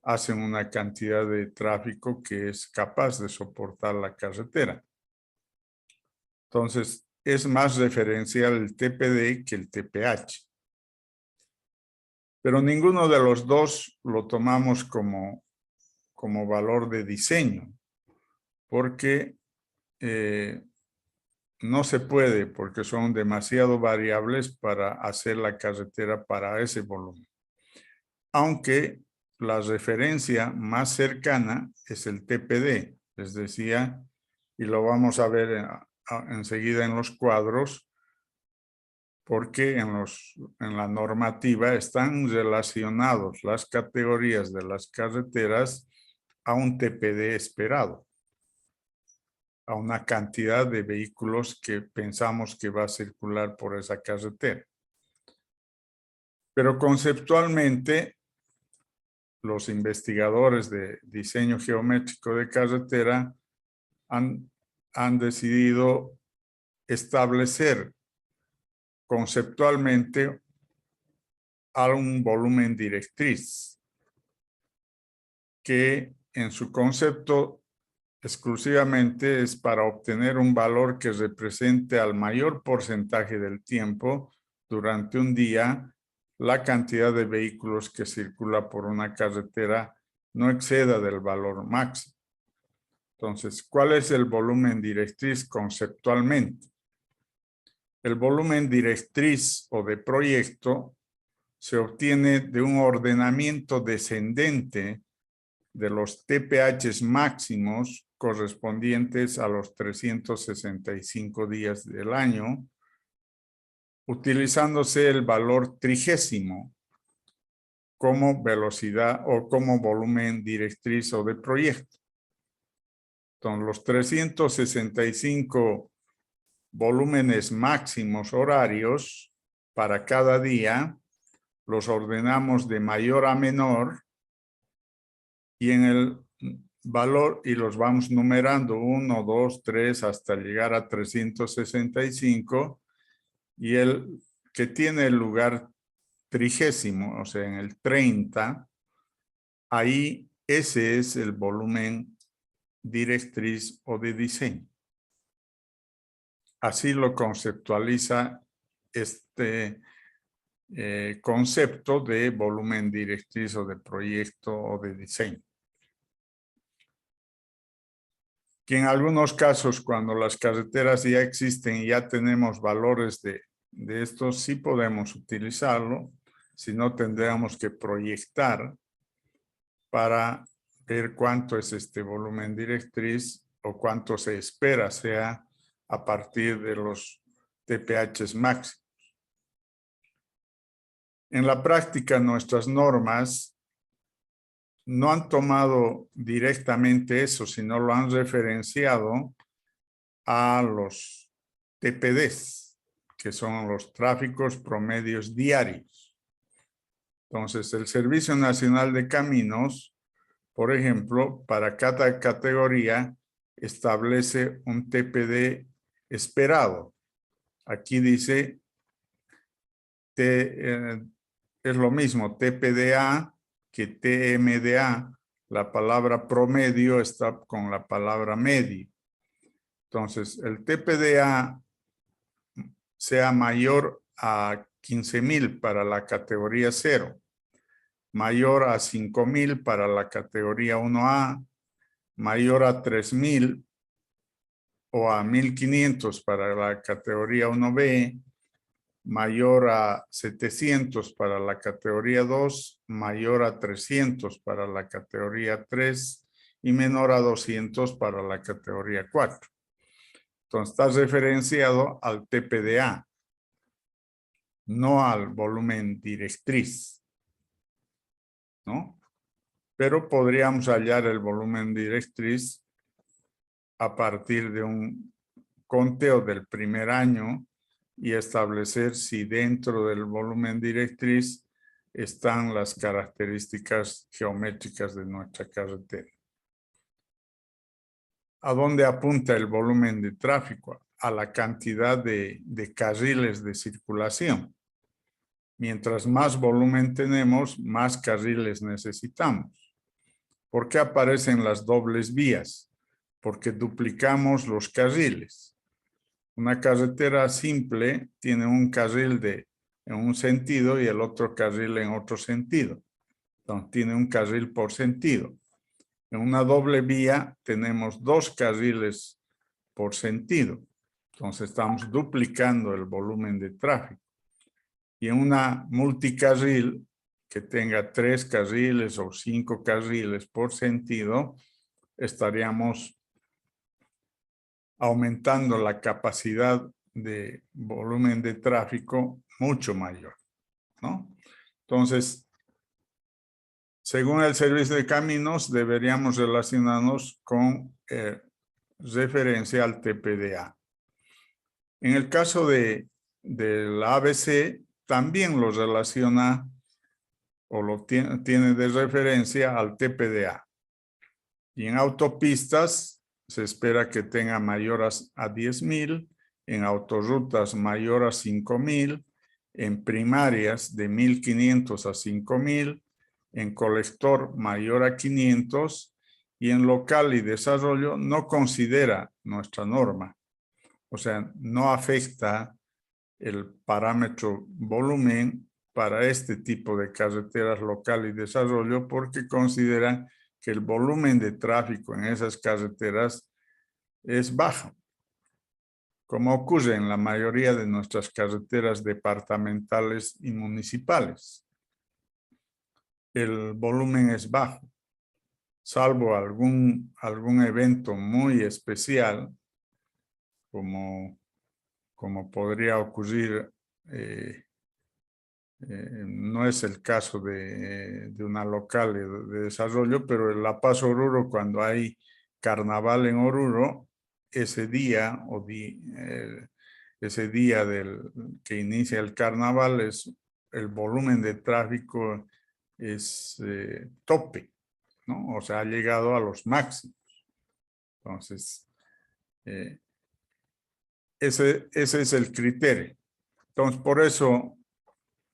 hacen una cantidad de tráfico que es capaz de soportar la carretera. Entonces, es más referencial el TPD que el TPH. Pero ninguno de los dos lo tomamos como valor de diseño, porque no se puede, porque son demasiado variables para hacer la carretera para ese volumen. Aunque la referencia más cercana es el TPD, les decía, y lo vamos a ver enseguida en los cuadros, porque en la normativa están relacionados las categorías de las carreteras a un TPD esperado, a una cantidad de vehículos que pensamos que va a circular por esa carretera. Pero conceptualmente, los investigadores de diseño geométrico de carretera han decidido establecer conceptualmente a un volumen directriz que en su concepto exclusivamente es para obtener un valor que represente al mayor porcentaje del tiempo durante un día la cantidad de vehículos que circula por una carretera no exceda del valor máximo. Entonces, ¿cuál es el volumen directriz conceptualmente? El volumen directriz o de proyecto se obtiene de un ordenamiento descendente de los TPHs máximos correspondientes a los 365 días del año, utilizándose el valor trigésimo como velocidad o como volumen directriz o de proyecto. Entonces, los 365 volúmenes máximos horarios para cada día los ordenamos de mayor a menor y en el valor, y los vamos numerando 1, 2, 3 hasta llegar a 365, y el que tiene el lugar trigésimo, o sea, en el 30, ahí ese es el volumen directriz o de diseño. Así lo conceptualiza este concepto de volumen directriz o de proyecto o de diseño. Que en algunos casos, cuando las carreteras ya existen y ya tenemos valores de estos, sí podemos utilizarlo, si no tendríamos que proyectar para ver cuánto es este volumen directriz o cuánto se espera sea a partir de los TPHs máximos. En la práctica, nuestras normas no han tomado directamente eso, sino lo han referenciado a los TPDs, que son los tráficos promedios diarios. Entonces, el Servicio Nacional de Caminos, por ejemplo, para cada categoría establece un TPD esperado. Aquí dice, es lo mismo, TPDA que TMDA. La palabra promedio está con la palabra medio. Entonces, el TPDA sea mayor a 15,000 para la categoría 0, mayor a 5,000 para la categoría 1A, mayor a 3,000 o a 1,500 para la categoría 1B, mayor a 700 para la categoría 2, mayor a 300 para la categoría 3 y menor a 200 para la categoría 4. Entonces, está referenciado al TPDA, no al volumen directriz, ¿no? Pero podríamos hallar el volumen directriz a partir de un conteo del primer año y establecer si dentro del volumen directriz están las características geométricas de nuestra carretera. ¿A dónde apunta el volumen de tráfico? A la cantidad de carriles de circulación. Mientras más volumen tenemos, más carriles necesitamos. ¿Por qué aparecen las dobles vías? Porque duplicamos los carriles. Una carretera simple tiene un carril en un sentido y el otro carril en otro sentido. Entonces, tiene un carril por sentido. En una doble vía tenemos 2 carriles por sentido. Entonces estamos duplicando el volumen de tráfico. Y en una multicarril que tenga 3 carriles o 5 carriles por sentido, estaríamos aumentando la capacidad de volumen de tráfico mucho mayor, ¿no? Entonces, según el servicio de caminos, deberíamos relacionarnos con referencia al TPDA. En el caso del ABC, también lo relaciona o lo tiene de referencia al TPDA. Y en autopistas se espera que tenga mayor a 10,000, en autorrutas mayor a 5,000, en primarias de 1,500 a 5,000, en colector mayor a 500 y en local y desarrollo no considera nuestra norma. O sea, no afecta el parámetro volumen para este tipo de carreteras local y desarrollo porque consideran que el volumen de tráfico en esas carreteras es bajo. Como ocurre en la mayoría de nuestras carreteras departamentales y municipales. El volumen es bajo, salvo algún evento muy especial, como podría ocurrir, no es el caso de una local de desarrollo, pero en La Paz, Oruro, cuando hay carnaval en Oruro, ese día que inicia el carnaval, el volumen de tráfico es tope, ¿no? O sea, ha llegado a los máximos. Entonces, ese es el criterio. Entonces, por eso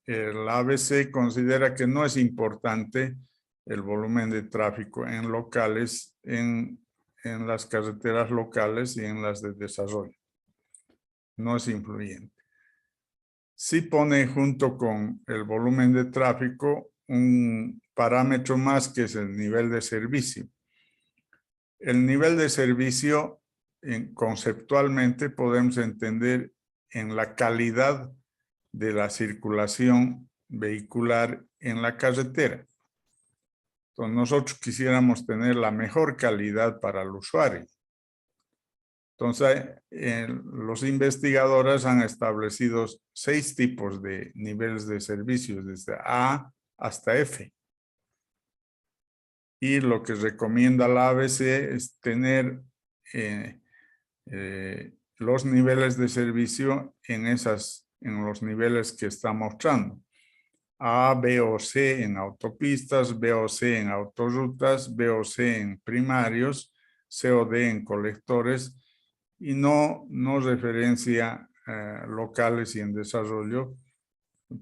el ABC considera que no es importante el volumen de tráfico en locales, en las carreteras locales y en las de desarrollo. No es influyente. Sí pone junto con el volumen de tráfico un parámetro más que es el nivel de servicio. El nivel de servicio conceptualmente podemos entender en la calidad de la circulación vehicular en la carretera. Entonces nosotros quisiéramos tener la mejor calidad para el usuario. Entonces, los investigadores han establecido 6 tipos de niveles de servicios, desde A hasta F. Y lo que recomienda la ABC es tener los niveles de servicio en los niveles que está mostrando. A, B o C en autopistas, B o C en autorrutas, B o C en primarios, C o D en colectores, y no referencia locales y en desarrollo,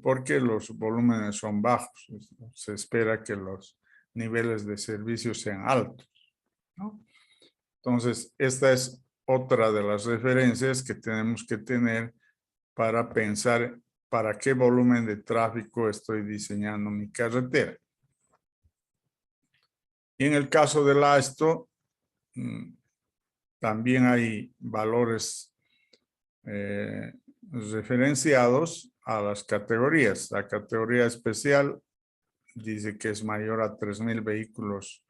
porque los volúmenes son bajos. Se espera que los niveles de servicio sean altos, ¿no? Entonces, esta es otra de las referencias que tenemos que tener para pensar para qué volumen de tráfico estoy diseñando mi carretera. Y en el caso del ASTO, también hay valores referenciados a las categorías. La categoría especial dice que es mayor a 3,000 vehículos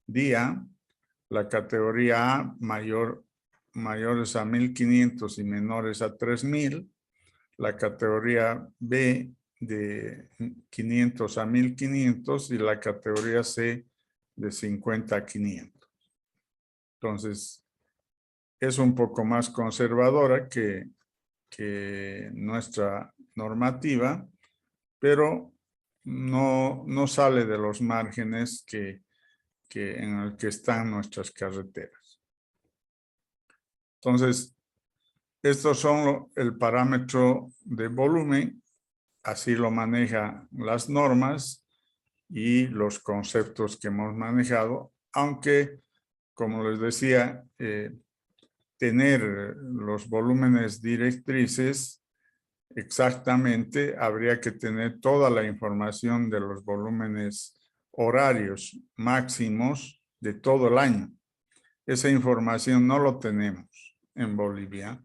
día. La categoría A, mayores a 1,500 y menores a 3,000. La categoría B, de 500 a 1,500, y la categoría C, de 50 a 500. Entonces, es un poco más conservadora que nuestra normativa, pero no sale de los márgenes en el que están nuestras carreteras. Entonces, estos son el parámetro de volumen, así lo manejan las normas y los conceptos que hemos manejado, aunque, como les decía, tener los volúmenes directrices exactamente, habría que tener toda la información de los volúmenes horarios máximos de todo el año. Esa información no lo tenemos en Bolivia.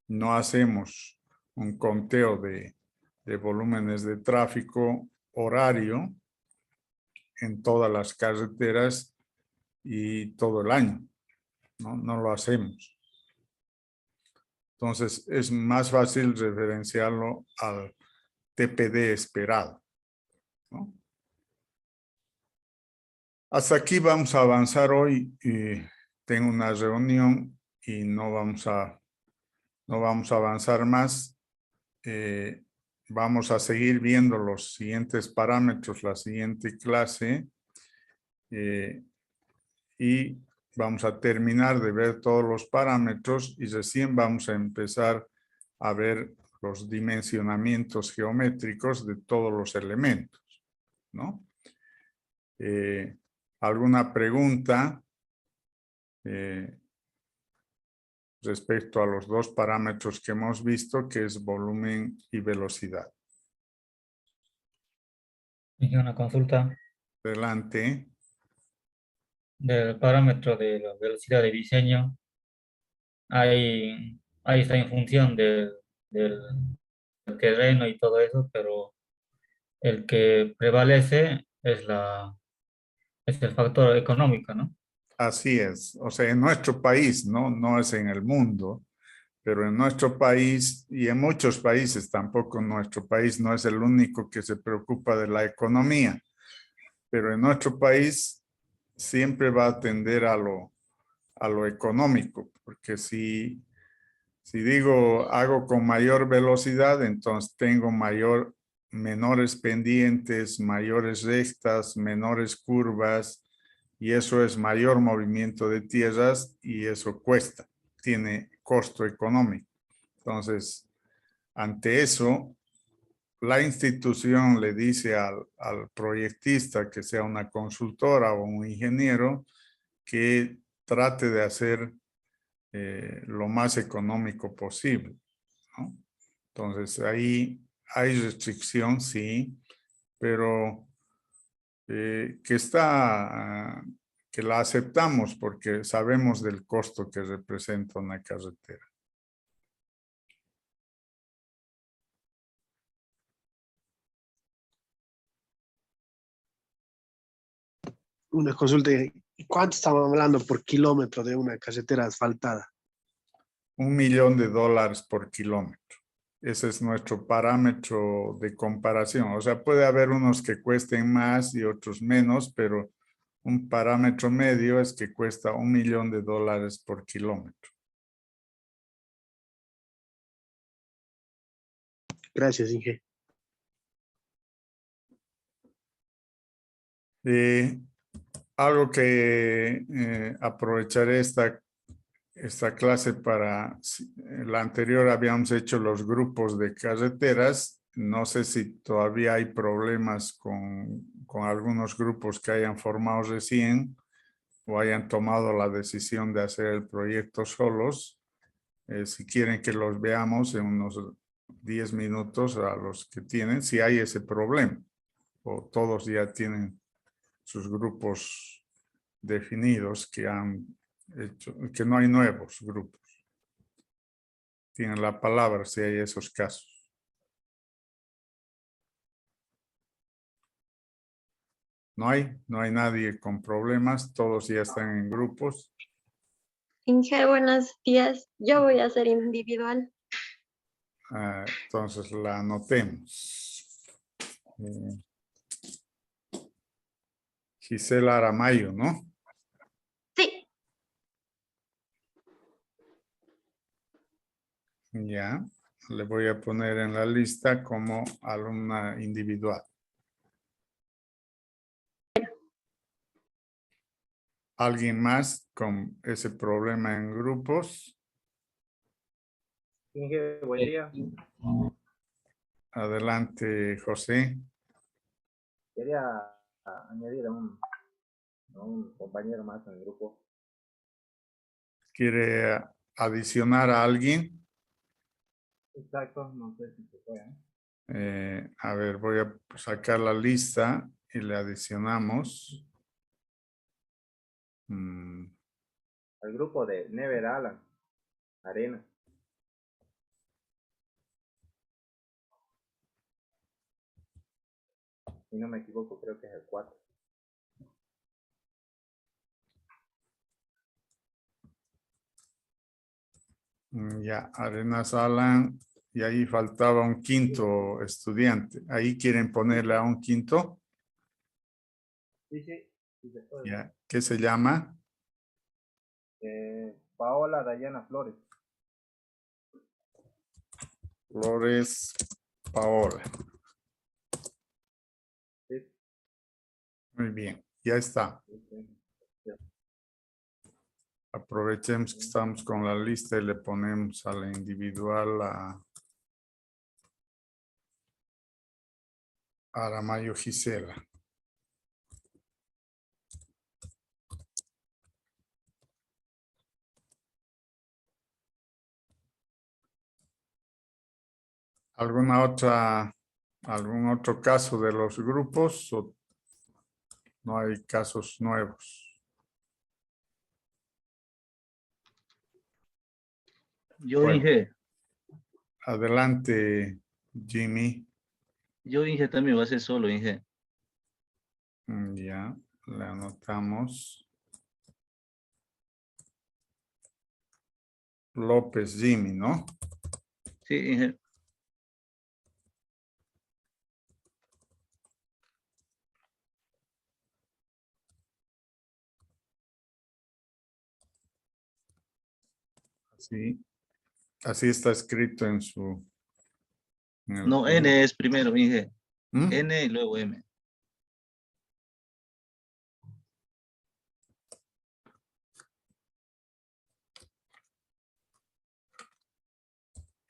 No hacemos un conteo de volúmenes de tráfico horario en todas las carreteras y todo el año. No lo hacemos. Entonces, es más fácil referenciarlo al TPD esperado, ¿no? Hasta aquí vamos a avanzar hoy. Tengo una reunión y no vamos a avanzar más. Vamos a seguir viendo los siguientes parámetros, la siguiente clase. Y vamos a terminar de ver todos los parámetros y recién vamos a empezar a ver los dimensionamientos geométricos de todos los elementos, ¿no? ¿Alguna pregunta respecto a los dos parámetros que hemos visto, que es volumen y velocidad? Y una consulta Adelante. del parámetro de la velocidad de diseño. Ahí está en función del terreno y todo eso, pero el que prevalece es el factor económico, ¿no? Así es. O sea, en nuestro país, no es en el mundo, pero en nuestro país y en muchos países, tampoco nuestro país no es el único que se preocupa de la economía, pero en nuestro país siempre va a tender a lo económico, porque si digo hago con mayor velocidad, entonces tengo menores pendientes, mayores rectas, menores curvas, y eso es mayor movimiento de tierras y eso cuesta, tiene costo económico. Entonces, ante eso, la institución le dice al proyectista, que sea una consultora o un ingeniero, que trate de hacer lo más económico posible, ¿no? Entonces, ahí hay restricción, sí, pero que la aceptamos porque sabemos del costo que representa una carretera. Una consulta. ¿Cuánto estamos hablando por kilómetro de una carretera asfaltada? $1.000.000 por kilómetro. Ese es nuestro parámetro de comparación. O sea, puede haber unos que cuesten más y otros menos, pero un parámetro medio es que cuesta $1.000.000 por kilómetro. Gracias, Inge. Algo que aprovecharé esta clase para, la anterior habíamos hecho los grupos de carreteras. No sé si todavía hay problemas con algunos grupos que hayan formado recién o hayan tomado la decisión de hacer el proyecto solos. Si quieren que los veamos en unos 10 minutos a los que tienen, si hay ese problema o todos ya tienen sus grupos definidos que han hecho, que no hay nuevos grupos. Tienen la palabra si hay esos casos. No hay nadie con problemas, todos ya están en grupos. Inge, buenos días. Yo voy a ser individual. Entonces la anotemos. Gisela Aramayo, ¿no? Sí. Ya, le voy a poner en la lista como alumna individual. ¿Alguien más con ese problema en grupos? Inge, buen día. Adelante, José. Quería añadir a un compañero más en el grupo. ¿Quiere adicionar a alguien? Exacto, no sé si se puede. A ver, voy a sacar la lista y le adicionamos. Al grupo de Never Alan, Arena. Si no me equivoco, creo que es el 4. Ya, Arenas Alan, y ahí faltaba un quinto estudiante. ¿Ahí quieren ponerle a un quinto? Sí, sí se puede. Ya. ¿Qué se llama? Paola Dayana Flores. Flores Paola. Sí, Muy bien, ya está. sí, sí. Aprovechemos que estamos con la lista y le ponemos a la individual a Aramayo Gisela. ¿Algún otro caso de los grupos o no hay casos nuevos? Yo Bueno. Inge, Adelante, Jimmy. yo Inge también va a ser solo Inge. Ya, le anotamos. López Jimmy, ¿no? Sí, Inge. Sí. Así está escrito en su... en el No, currículum. N es primero Inge. ¿Mm? N y luego M.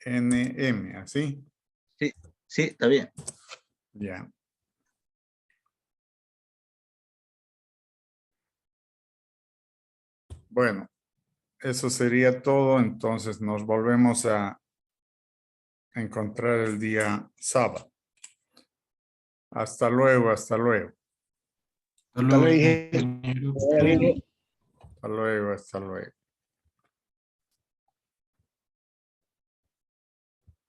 NM, ¿así? Sí, sí, está bien. Ya. Bueno, eso sería todo. Entonces nos volvemos a encontrar el día sábado. Hasta luego, hasta luego. Hasta luego, Inge. Hasta luego, hasta luego.